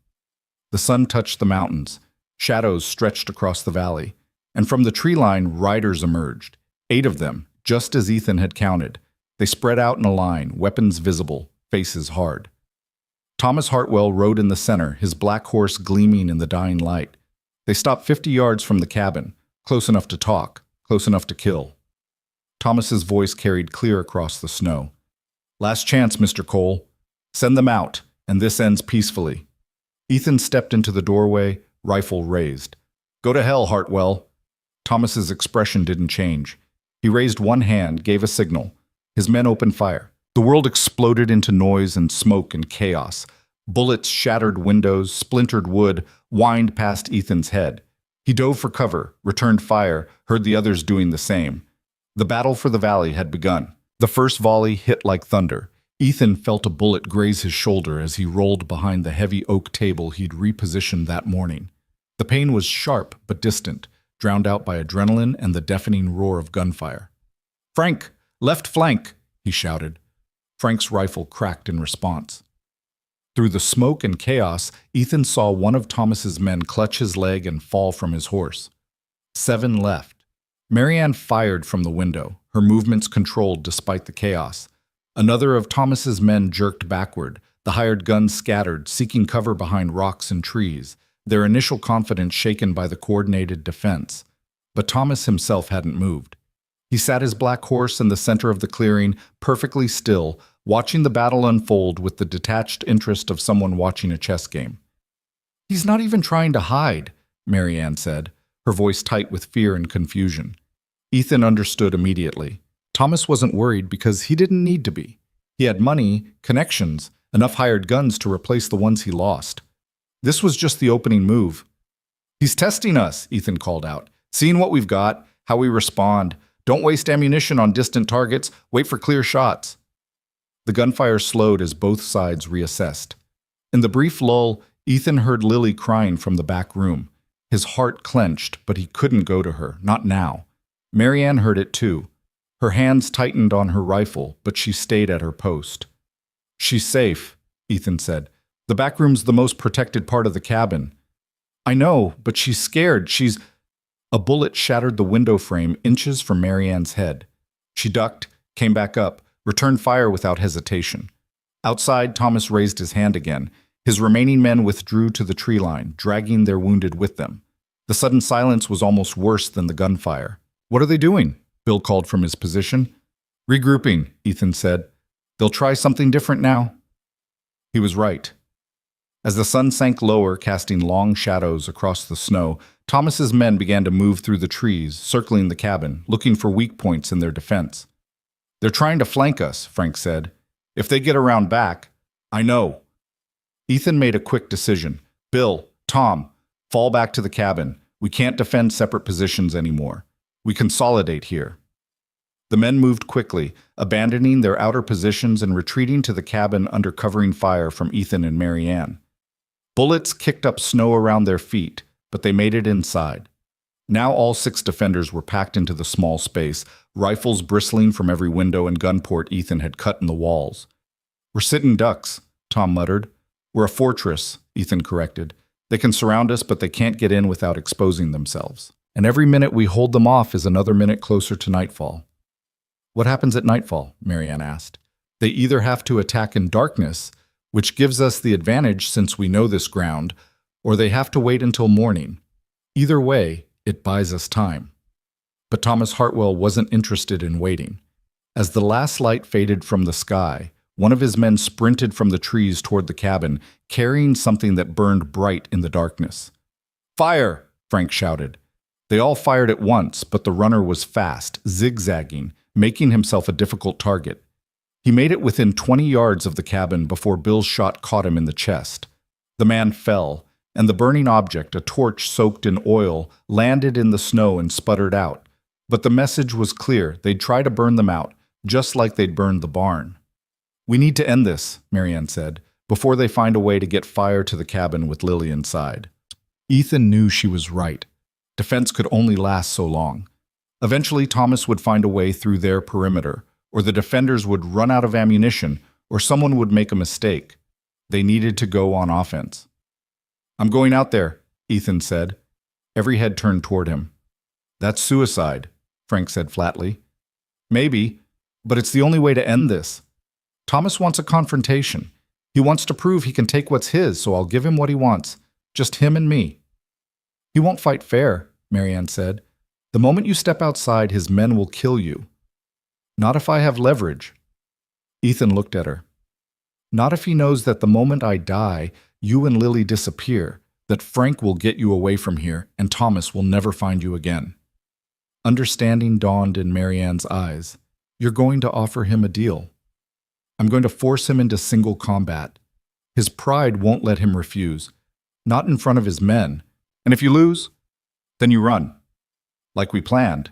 The sun touched the mountains. Shadows stretched across the valley. And from the tree line, riders emerged. 8 of them, just as Ethan had counted. They spread out in a line, weapons visible, faces hard. Thomas Hartwell rode in the center, his black horse gleaming in the dying light. They stopped 50 yards from the cabin, close enough to talk, close enough to kill. Thomas's voice carried clear across the snow. Last chance, Mr. Cole. Send them out, and this ends peacefully. Ethan stepped into the doorway, rifle raised. Go to hell, Hartwell. Thomas's expression didn't change. He raised one hand, gave a signal. His men opened fire. The world exploded into noise and smoke and chaos. Bullets shattered windows, splintered wood, whined past Ethan's head. He dove for cover, returned fire, heard the others doing the same. The battle for the valley had begun. The first volley hit like thunder. Ethan felt a bullet graze his shoulder as he rolled behind the heavy oak table he'd repositioned that morning. The pain was sharp but distant, drowned out by adrenaline and the deafening roar of gunfire. Frank! Left flank! He shouted. Frank's rifle cracked in response. Through the smoke and chaos, Ethan saw one of Thomas's men clutch his leg and fall from his horse. 7 left. Marianne fired from the window, her movements controlled despite the chaos. Another of Thomas's men jerked backward, the hired guns scattered, seeking cover behind rocks and trees, their initial confidence shaken by the coordinated defense. But Thomas himself hadn't moved. He sat his black horse in the center of the clearing, perfectly still, watching the battle unfold with the detached interest of someone watching a chess game. He's not even trying to hide, Marianne said, her voice tight with fear and confusion. Ethan understood immediately. Thomas wasn't worried because he didn't need to be. He had money, connections, enough hired guns to replace the ones he lost. This was just the opening move. He's testing us, Ethan called out. Seeing what we've got, how we respond. Don't waste ammunition on distant targets. Wait for clear shots. The gunfire slowed as both sides reassessed. In the brief lull, Ethan heard Lily crying from the back room. His heart clenched, but he couldn't go to her, not now. Marianne heard it too. Her hands tightened on her rifle, but she stayed at her post. She's safe, Ethan said. The back room's the most protected part of the cabin. I know, but she's scared. A bullet shattered the window frame inches from Marianne's head. She ducked, came back up, returned fire without hesitation. Outside, Thomas raised his hand again. His remaining men withdrew to the tree line, dragging their wounded with them. The sudden silence was almost worse than the gunfire. What are they doing? Bill called from his position. Regrouping, Ethan said. They'll try something different now. He was right. As the sun sank lower, casting long shadows across the snow, Thomas's men began to move through the trees, circling the cabin, looking for weak points in their defense. They're trying to flank us, Frank said. If they get around back, I know. Ethan made a quick decision. Bill, Tom, fall back to the cabin. We can't defend separate positions anymore. We consolidate here. The men moved quickly, abandoning their outer positions and retreating to the cabin under covering fire from Ethan and Marianne. Bullets kicked up snow around their feet, but they made it inside. Now all 6 defenders were packed into the small space, rifles bristling from every window and gun port Ethan had cut in the walls. "We're sitting ducks," Tom muttered. "We're a fortress," Ethan corrected. "They can surround us, but they can't get in without exposing themselves. And every minute we hold them off is another minute closer to nightfall." "What happens at nightfall?" Marianne asked. "They either have to attack in darkness, which gives us the advantage since we know this ground, or they have to wait until morning. Either way, it buys us time." But Thomas Hartwell wasn't interested in waiting. As the last light faded from the sky, one of his men sprinted from the trees toward the cabin, carrying something that burned bright in the darkness. "Fire!" Frank shouted. They all fired at once, but the runner was fast, zigzagging, making himself a difficult target. He made it within 20 yards of the cabin before Bill's shot caught him in the chest. The man fell, and the burning object, a torch soaked in oil, landed in the snow and sputtered out. But the message was clear. They'd try to burn them out, just like they'd burned the barn. "We need to end this," Marianne said, "before they find a way to get fire to the cabin with Lily inside." Ethan knew she was right. Defense could only last so long. Eventually, Thomas would find a way through their perimeter, or the defenders would run out of ammunition, or someone would make a mistake. They needed to go on offense. "I'm going out there," Ethan said. Every head turned toward him. "That's suicide," Frank said flatly. "Maybe, but it's the only way to end this. Thomas wants a confrontation. He wants to prove he can take what's his, so I'll give him what he wants. Just him and me." "He won't fight fair," Marianne said. "The moment you step outside, his men will kill you." "Not if I have leverage." Ethan looked at her. "Not if he knows that the moment I die, you and Lily disappear, that Frank will get you away from here, and Thomas will never find you again." Understanding dawned in Marianne's eyes. "You're going to offer him a deal." "I'm going to force him into single combat. His pride won't let him refuse. Not in front of his men. And if you lose, then you run. Like we planned."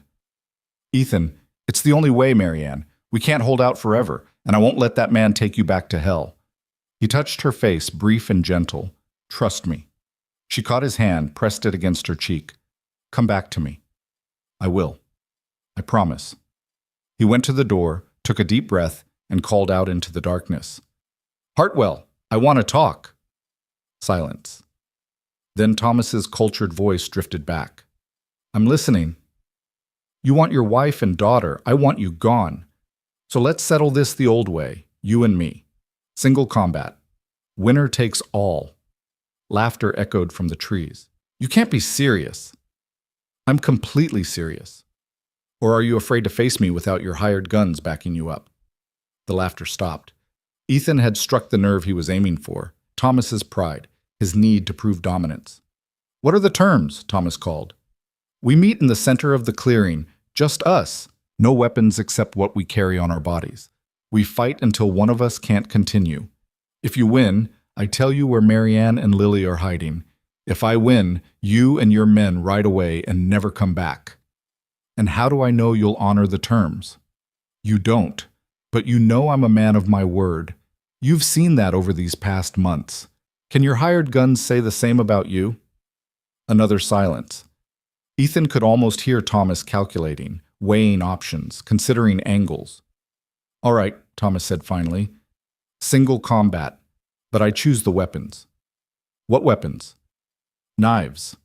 "Ethan, it's the only way, Marianne. We can't hold out forever, and I won't let that man take you back to hell." He touched her face, brief and gentle. "Trust me." She caught his hand, pressed it against her cheek. "Come back to me." "I will. I promise." He went to the door, took a deep breath, and called out into the darkness. "Hartwell, I want to talk." Silence. Then Thomas's cultured voice drifted back. "I'm listening." "You want your wife and daughter. I want you gone. So let's settle this the old way, you and me. Single combat. Winner takes all." Laughter echoed from the trees. "You can't be serious." "I'm completely serious." "Or are you afraid to face me without your hired guns backing you up?" The laughter stopped. Ethan had struck the nerve he was aiming for, Thomas's pride, his need to prove dominance. "What are the terms?" Thomas called. "We meet in the center of the clearing, just us. No weapons except what we carry on our bodies. We fight until one of us can't continue. If you win, I tell you where Marianne and Lily are hiding. If I win, you and your men ride away and never come back." "And how do I know you'll honor the terms?" "You don't, but you know I'm a man of my word. You've seen that over these past months. Can your hired guns say the same about you?" Another silence. Ethan could almost hear Thomas calculating, weighing options, considering angles. "All right," Thomas said finally. "Single combat, but I choose the weapons." "What weapons?" "Knives."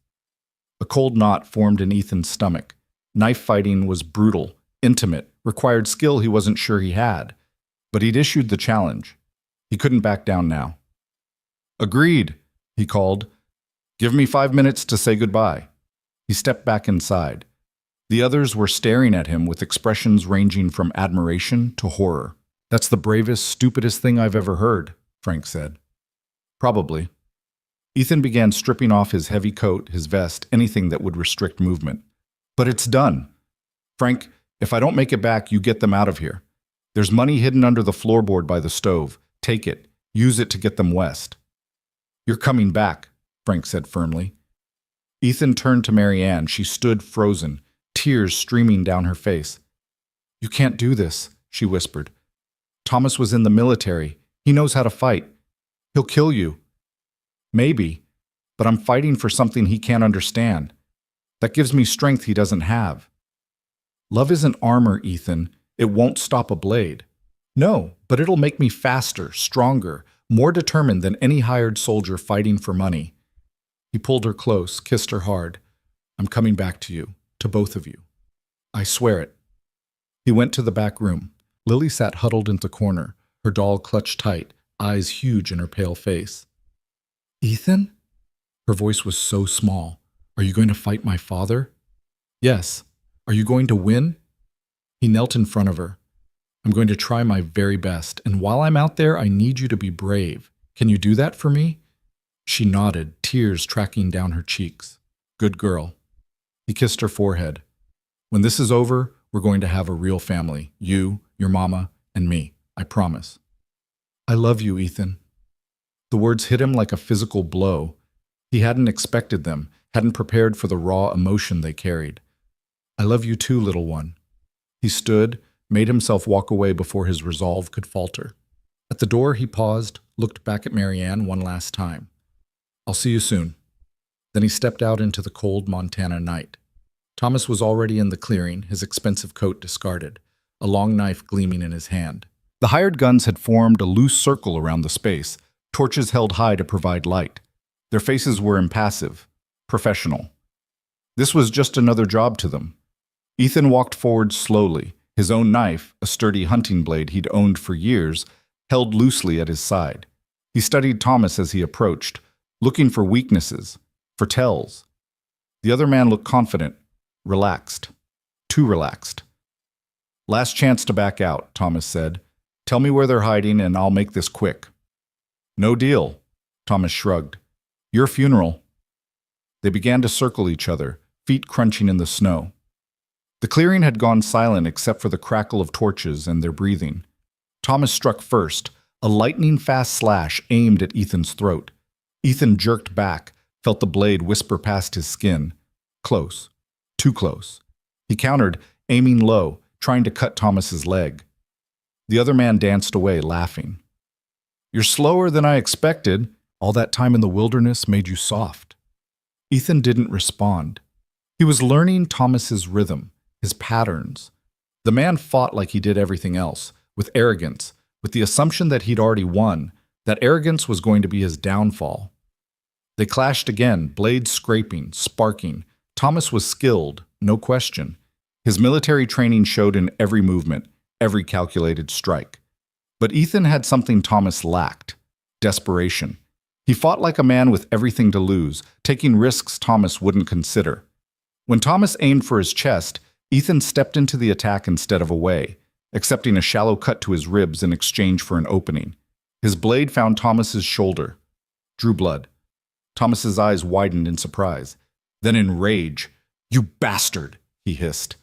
A cold knot formed in Ethan's stomach. Knife fighting was brutal, intimate, required skill he wasn't sure he had. But he'd issued the challenge. He couldn't back down now. "Agreed," he called. "Give me 5 minutes to say goodbye." He stepped back inside. The others were staring at him with expressions ranging from admiration to horror. "That's the bravest, stupidest thing I've ever heard," Frank said. "Probably." Ethan began stripping off his heavy coat, his vest, anything that would restrict movement. "But it's done. Frank, if I don't make it back, you get them out of here. There's money hidden under the floorboard by the stove. Take it. Use it to get them west." "You're coming back," Frank said firmly. Ethan turned to Marianne. She stood frozen, tears streaming down her face. "You can't do this," she whispered. "Thomas was in the military. He knows how to fight. He'll kill you." "Maybe, but I'm fighting for something he can't understand. That gives me strength he doesn't have. Love isn't armor, Ethan. It won't stop a blade. No, but it'll make me faster, stronger, more determined than any hired soldier fighting for money. He pulled her close, kissed her hard. I'm coming back to you, to both of you. I swear it. He went to the back room. Lily sat huddled into the corner, her doll clutched tight, eyes huge in her pale face. Ethan? Her voice was so small. Are you going to fight my father? Yes. Are you going to win? He knelt in front of her. I'm going to try my very best, and while I'm out there, I need you to be brave. Can you do that for me? She nodded, tears tracking down her cheeks. Good girl. He kissed her forehead. When this is over, we're going to have a real family. You, your mama, and me. I promise. I love you, Ethan. The words hit him like a physical blow. He hadn't expected them, hadn't prepared for the raw emotion they carried. I love you too, little one. He stood, made himself walk away before his resolve could falter. At the door, he paused, looked back at Marianne one last time. I'll see you soon. Then he stepped out into the cold Montana night. Thomas was already in the clearing, his expensive coat discarded, a long knife gleaming in his hand. The hired guns had formed a loose circle around the space, torches held high to provide light. Their faces were impassive, professional. This was just another job to them. Ethan walked forward slowly, his own knife, a sturdy hunting blade he'd owned for years, held loosely at his side. He studied Thomas as he approached, looking for weaknesses, for tells. The other man looked confident, relaxed, too relaxed. Last chance to back out, Thomas said. Tell me where they're hiding and I'll make this quick. No deal, Thomas shrugged. Your funeral. They began to circle each other, feet crunching in the snow. The clearing had gone silent except for the crackle of torches and their breathing. Thomas struck first, a lightning-fast slash aimed at Ethan's throat. Ethan jerked back, felt the blade whisper past his skin. Close. Too close. He countered, aiming low, trying to cut Thomas's leg. The other man danced away, laughing. You're slower than I expected. All that time in the wilderness made you soft. Ethan didn't respond. He was learning Thomas's rhythm, his patterns. The man fought like he did everything else, with arrogance, with the assumption that he'd already won, that arrogance was going to be his downfall. They clashed again, blades scraping, sparking. Thomas was skilled, no question. His military training showed in every movement, every calculated strike. But Ethan had something Thomas lacked: desperation. He fought like a man with everything to lose, taking risks Thomas wouldn't consider. When Thomas aimed for his chest, Ethan stepped into the attack instead of away, accepting a shallow cut to his ribs in exchange for an opening. His blade found Thomas's shoulder, drew blood. Thomas's eyes widened in surprise. Then in rage, "You bastard!" he hissed.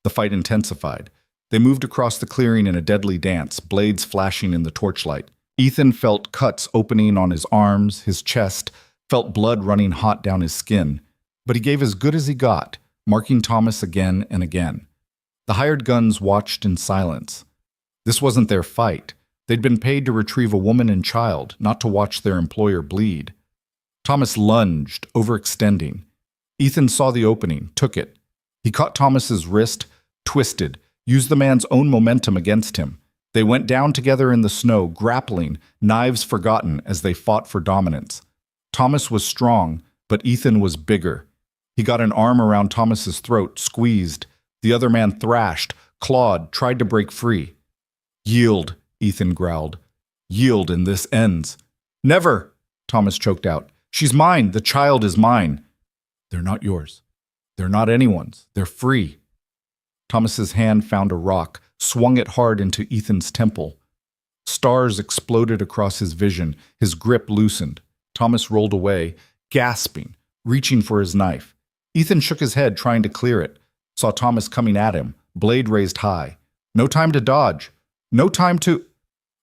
The fight intensified. They moved across the clearing in a deadly dance, blades flashing in the torchlight. Ethan felt cuts opening on his arms, his chest, felt blood running hot down his skin. But he gave as good as he got, marking Thomas again and again. The hired guns watched in silence. This wasn't their fight. They'd been paid to retrieve a woman and child, not to watch their employer bleed. Thomas lunged, overextending. Ethan saw the opening, took it. He caught Thomas's wrist, twisted, used the man's own momentum against him. They went down together in the snow, grappling, knives forgotten as they fought for dominance. Thomas was strong, but Ethan was bigger. He got an arm around Thomas's throat, squeezed. The other man thrashed, clawed, tried to break free. Yield, Ethan growled. Yield and this ends. Never, Thomas choked out. She's mine. The child is mine. They're not yours. They're not anyone's. They're free. Thomas's hand found a rock, swung it hard into Ethan's temple. Stars exploded across his vision, his grip loosened. Thomas rolled away, gasping, reaching for his knife. Ethan shook his head, trying to clear it, saw Thomas coming at him, blade raised high. No time to dodge. No time to...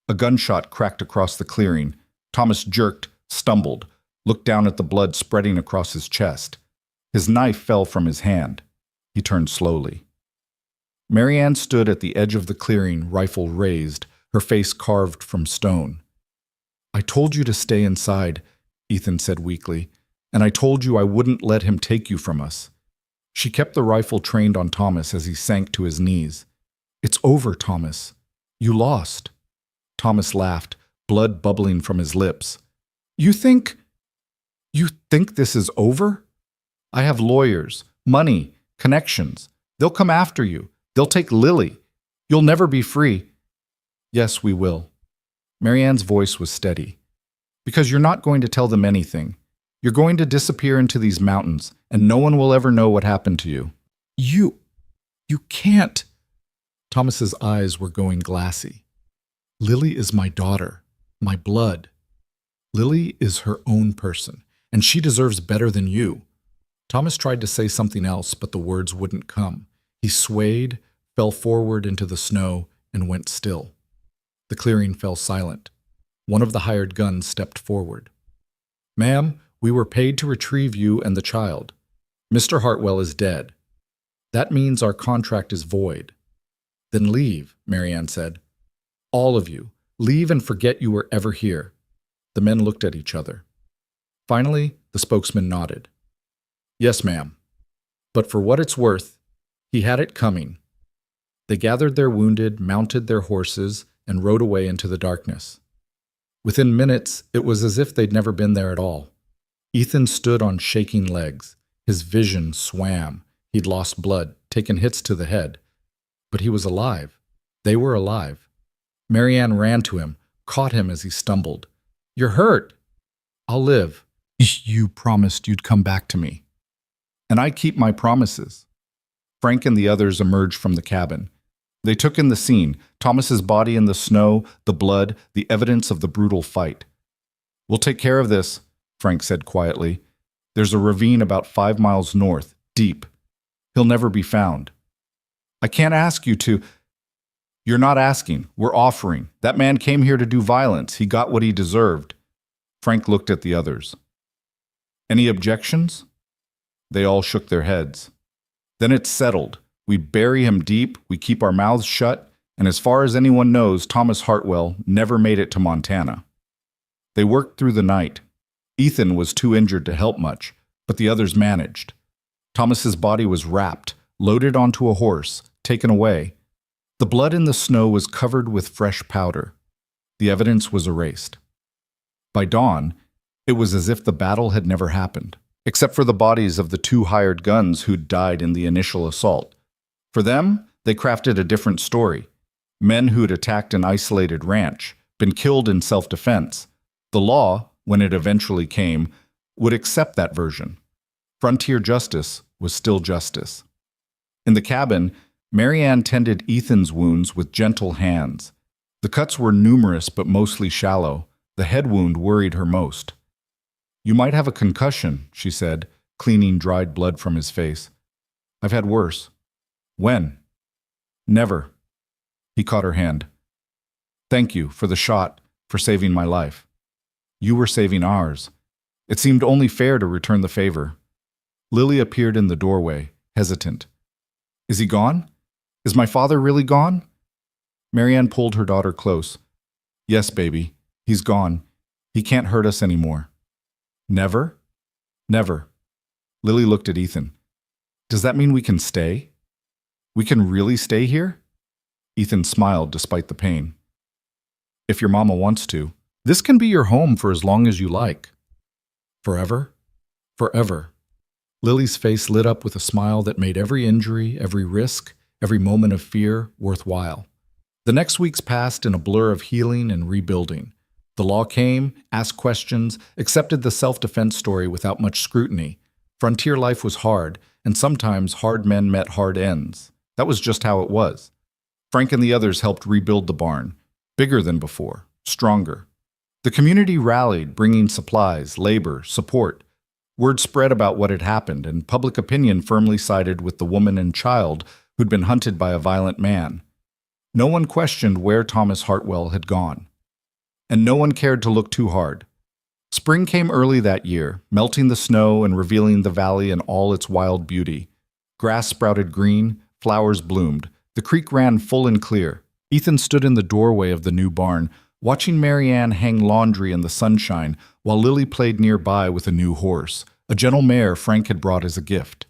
A gunshot cracked across the clearing. Thomas jerked, stumbled, looked down at the blood spreading across his chest. His knife fell from his hand. He turned slowly. Marianne stood at the edge of the clearing, rifle raised, her face carved from stone. I told you to stay inside, Ethan said weakly, and I told you I wouldn't let him take you from us. She kept the rifle trained on Thomas as he sank to his knees. "It's over, Thomas. You lost." Thomas laughed, blood bubbling from his lips. You think this is over? I have lawyers, money, connections. They'll come after you. They'll take Lily. You'll never be free." "Yes, we will." Marianne's voice was steady. "Because you're not going to tell them anything. You're going to disappear into these mountains, and no one will ever know what happened to you." You can't." Thomas's eyes were going glassy. "Lily is my daughter, my blood. Lily is her own person, and she deserves better than you." Thomas tried to say something else, but the words wouldn't come. He swayed, fell forward into the snow, and went still. The clearing fell silent. One of the hired guns stepped forward. "Ma'am, we were paid to retrieve you and the child. Mr. Hartwell is dead. That means our contract is void." "Then leave," Marianne said. "All of you, leave and forget you were ever here." The men looked at each other. Finally, the spokesman nodded. "Yes, ma'am. But for what it's worth, he had it coming." They gathered their wounded, mounted their horses, and rode away into the darkness. Within minutes, it was as if they'd never been there at all. Ethan stood on shaking legs. His vision swam. He'd lost blood, taken hits to the head. But he was alive. They were alive. Marianne ran to him, caught him as he stumbled. "You're hurt." "I'll live." "You promised you'd come back to me." "And I keep my promises." Frank and the others emerged from the cabin. They took in the scene, Thomas's body in the snow, the blood, the evidence of the brutal fight. "We'll take care of this," Frank said quietly. "There's a ravine about 5 miles north, deep. He'll never be found." "I can't ask you to." "You're not asking. We're offering. That man came here to do violence. He got what he deserved." Frank looked at the others. "Any objections?" They all shook their heads. "Then it's settled. We bury him deep, we keep our mouths shut, and as far as anyone knows, Thomas Hartwell never made it to Montana." They worked through the night. Ethan was too injured to help much, but the others managed. Thomas's body was wrapped, loaded onto a horse, taken away. The blood in the snow was covered with fresh powder. The evidence was erased. By dawn, it was as if the battle had never happened, except for the bodies of the 2 hired guns who'd died in the initial assault. For them, they crafted a different story. Men who'd attacked an isolated ranch, been killed in self-defense. The law, when it eventually came, would accept that version. Frontier justice was still justice. In the cabin, Marianne tended Ethan's wounds with gentle hands. The cuts were numerous but mostly shallow. The head wound worried her most. "You might have a concussion," she said, cleaning dried blood from his face. "I've had worse." "When?" "Never." He caught her hand. "Thank you for the shot, for saving my life. You were saving ours. It seemed only fair to return the favor." Lily appeared in the doorway, hesitant. "Is he gone? Is my father really gone?" Marianne pulled her daughter close. "Yes, baby. He's gone. He can't hurt us anymore." "Never?" "Never." Lily looked at Ethan. "Does that mean we can stay? We can really stay here?" Ethan smiled despite the pain. "If your mama wants to. This can be your home for as long as you like." "Forever?" "Forever." Lily's face lit up with a smile that made every injury, every risk, every moment of fear worthwhile. The next weeks passed in a blur of healing and rebuilding. The law came, asked questions, accepted the self-defense story without much scrutiny. Frontier life was hard, and sometimes hard men met hard ends. That was just how it was. Frank and the others helped rebuild the barn, bigger than before, stronger. The community rallied, bringing supplies, labor, support. Word spread about what had happened, and public opinion firmly sided with the woman and child who'd been hunted by a violent man. No one questioned where Thomas Hartwell had gone. And no one cared to look too hard. Spring came early that year, melting the snow and revealing the valley in all its wild beauty. Grass sprouted green, flowers bloomed. The creek ran full and clear. Ethan stood in the doorway of the new barn, watching Marianne hang laundry in the sunshine while Lily played nearby with a new horse, a gentle mare Frank had brought as a gift.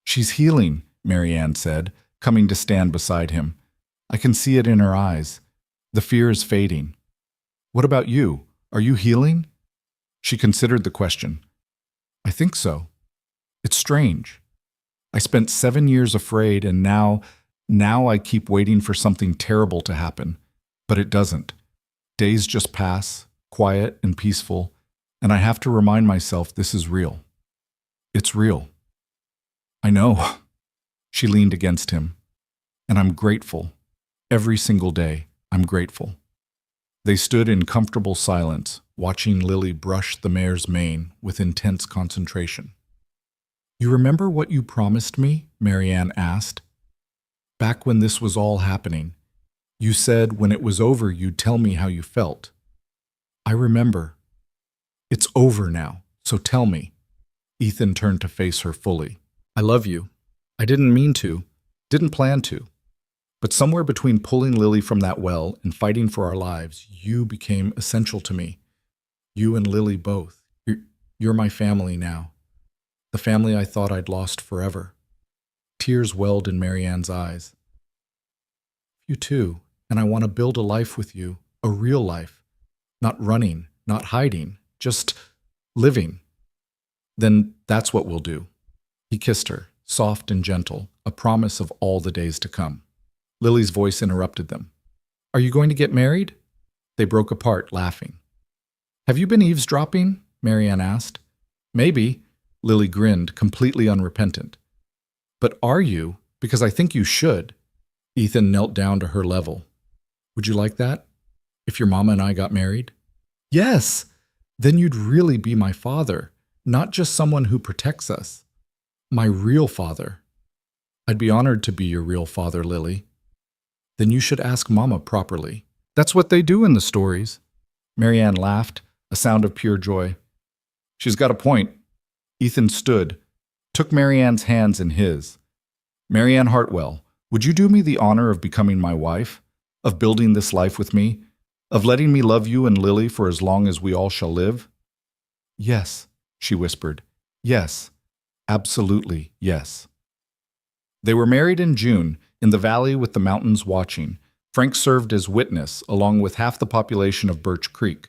She's healing, Marianne said, coming to stand beside him. I can see it in her eyes. The fear is fading. What about you? Are you healing? She considered the question. I think so. It's strange. I spent 7 years afraid, and now I keep waiting for something terrible to happen. But it doesn't. Days just pass, quiet and peaceful, and I have to remind myself this is real. It's real. I know. She leaned against him. And I'm grateful. Every single day, I'm grateful. They stood in comfortable silence, watching Lily brush the mare's mane with intense concentration. You remember what you promised me? Marianne asked. Back when this was all happening, you said when it was over you'd tell me how you felt. I remember. It's over now, so tell me. Ethan turned to face her fully. I love you. I didn't mean to, didn't plan to. But somewhere between pulling Lily from that well and fighting for our lives, you became essential to me. You and Lily both. You're my family now. The family I thought I'd lost forever. Tears welled in Marianne's eyes. You too, and I want to build a life with you, a real life. Not running, not hiding, just living. Then that's what we'll do. He kissed her, soft and gentle, a promise of all the days to come. Lily's voice interrupted them. Are you going to get married? They broke apart, laughing. Have you been eavesdropping? Marianne asked. Maybe. Lily grinned, completely unrepentant. But are you? Because I think you should. Ethan knelt down to her level. Would you like that? If your mama and I got married? Yes! Then you'd really be my father, not just someone who protects us. My real father. I'd be honored to be your real father, Lily. Then you should ask Mama properly. That's what they do in the stories. Marianne laughed, a sound of pure joy. She's got a point. Ethan stood, took Marianne's hands in his. Marianne Hartwell, would you do me the honor of becoming my wife, of building this life with me, of letting me love you and Lily for as long as we all shall live? Yes, she whispered. Yes, absolutely yes. They were married in June, in the valley with the mountains watching. Frank served as witness, along with half the population of Birch Creek.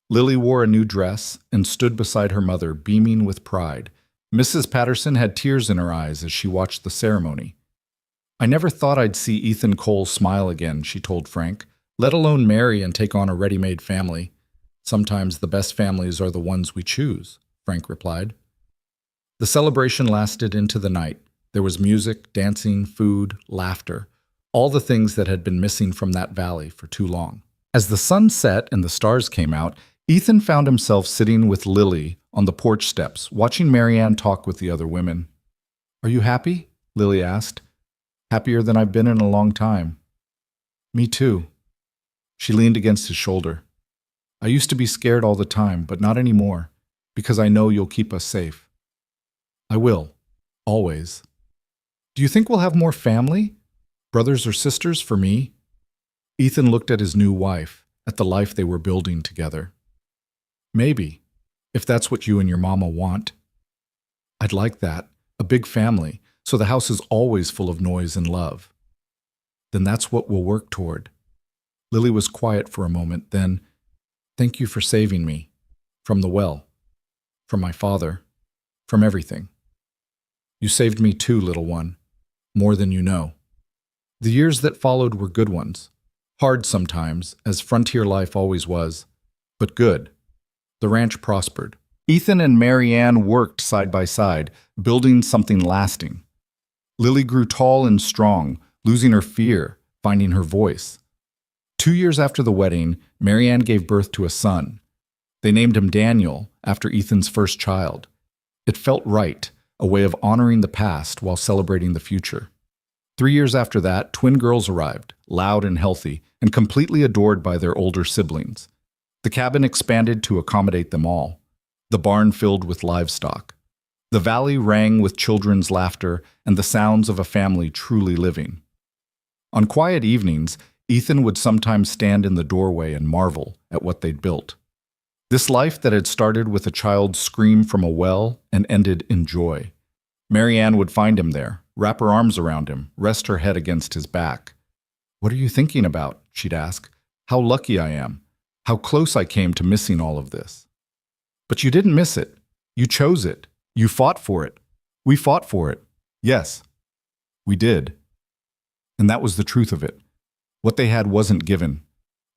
Lily wore a new dress and stood beside her mother, beaming with pride. Mrs. Patterson had tears in her eyes as she watched the ceremony. I never thought I'd see Ethan Cole smile again, she told Frank, let alone marry and take on a ready-made family. Sometimes the best families are the ones we choose, Frank replied. The celebration lasted into the night. There was music, dancing, food, laughter, all the things that had been missing from that valley for too long. As the sun set and the stars came out, Ethan found himself sitting with Lily on the porch steps, watching Marianne talk with the other women. Are you happy? Lily asked. Happier than I've been in a long time. Me too. She leaned against his shoulder. I used to be scared all the time, but not anymore, because I know you'll keep us safe. I will. Always. Do you think we'll have more family? Brothers or sisters for me? Ethan looked at his new wife, at the life they were building together. Maybe, if that's what you and your mama want. I'd like that, a big family, so the house is always full of noise and love. Then that's what we'll work toward. Lily was quiet for a moment, then, thank you for saving me. From the well. From my father. From everything. You saved me too, little one. More than you know. The years that followed were good ones. Hard sometimes, as frontier life always was, but good. The ranch prospered. Ethan and Marianne worked side by side, building something lasting. Lily grew tall and strong, losing her fear, finding her voice. 2 years after the wedding, Marianne gave birth to a son. They named him Daniel, after Ethan's first child. It felt right, a way of honoring the past while celebrating the future. 3 years after that, twin girls arrived, loud and healthy, and completely adored by their older siblings. The cabin expanded to accommodate them all. The barn filled with livestock. The valley rang with children's laughter and the sounds of a family truly living. On quiet evenings, Ethan would sometimes stand in the doorway and marvel at what they'd built. This life that had started with a child's scream from a well and ended in joy. Marianne would find him there, wrap her arms around him, rest her head against his back. "What are you thinking about?" she'd ask. "How lucky I am. How close I came to missing all of this." "But you didn't miss it. You chose it. You fought for it. We fought for it. Yes, we did." And that was the truth of it. What they had wasn't given.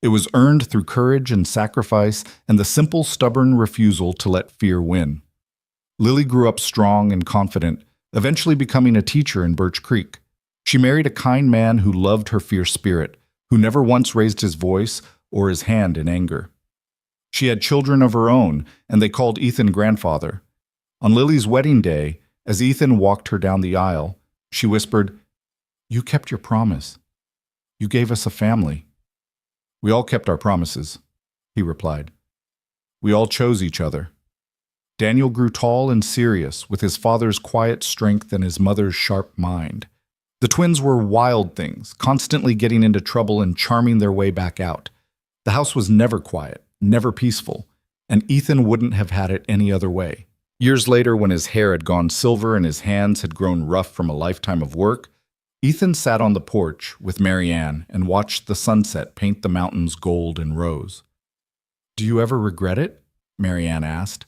It was earned through courage and sacrifice and the simple, stubborn refusal to let fear win. Lily grew up strong and confident, eventually becoming a teacher in Birch Creek. She married a kind man who loved her fierce spirit, who never once raised his voice or his hand in anger. She had children of her own, and they called Ethan grandfather. On Lily's wedding day, as Ethan walked her down the aisle, she whispered, "You kept your promise. You gave us a family." "We all kept our promises," he replied. "We all chose each other." Daniel grew tall and serious, with his father's quiet strength and his mother's sharp mind. The twins were wild things, constantly getting into trouble and charming their way back out. The house was never quiet, never peaceful, and Ethan wouldn't have had it any other way. Years later, when his hair had gone silver and his hands had grown rough from a lifetime of work, Ethan sat on the porch with Marianne and watched the sunset paint the mountains gold and rose. "Do you ever regret it?" Marianne asked.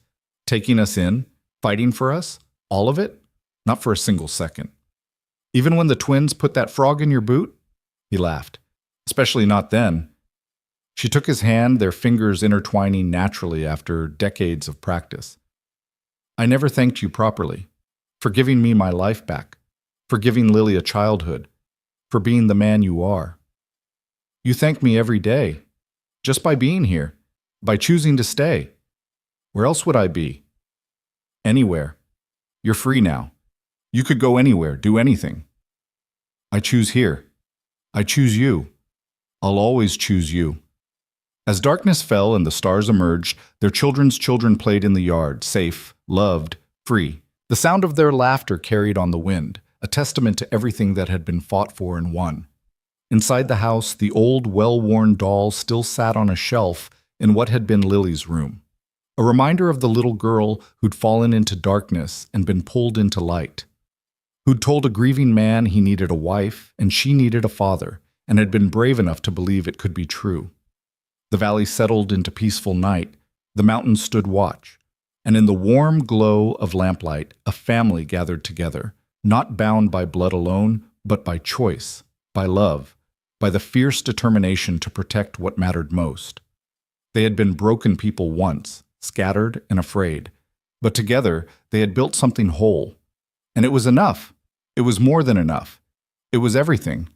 "Taking us in, fighting for us, all of it?" "Not for a single second." "Even when the twins put that frog in your boot?" He laughed. "Especially not then." She took his hand, their fingers intertwining naturally after decades of practice. "I never thanked you properly, for giving me my life back, for giving Lily a childhood, for being the man you are. You thank me every day, just by being here, by choosing to stay. Where else would I be?" "Anywhere. You're free now. You could go anywhere, do anything." "I choose here. I choose you. I'll always choose you." As darkness fell and the stars emerged, their children's children played in the yard, safe, loved, free. The sound of their laughter carried on the wind, a testament to everything that had been fought for and won. Inside the house, the old, well-worn doll still sat on a shelf in what had been Lily's room, a reminder of the little girl who'd fallen into darkness and been pulled into light, who'd told a grieving man he needed a wife and she needed a father, and had been brave enough to believe it could be true. The valley settled into peaceful night, the mountains stood watch, and in the warm glow of lamplight, a family gathered together, not bound by blood alone, but by choice, by love, by the fierce determination to protect what mattered most. They had been broken people once, scattered and afraid, but together they had built something whole. And it was enough. It was more than enough. It was everything.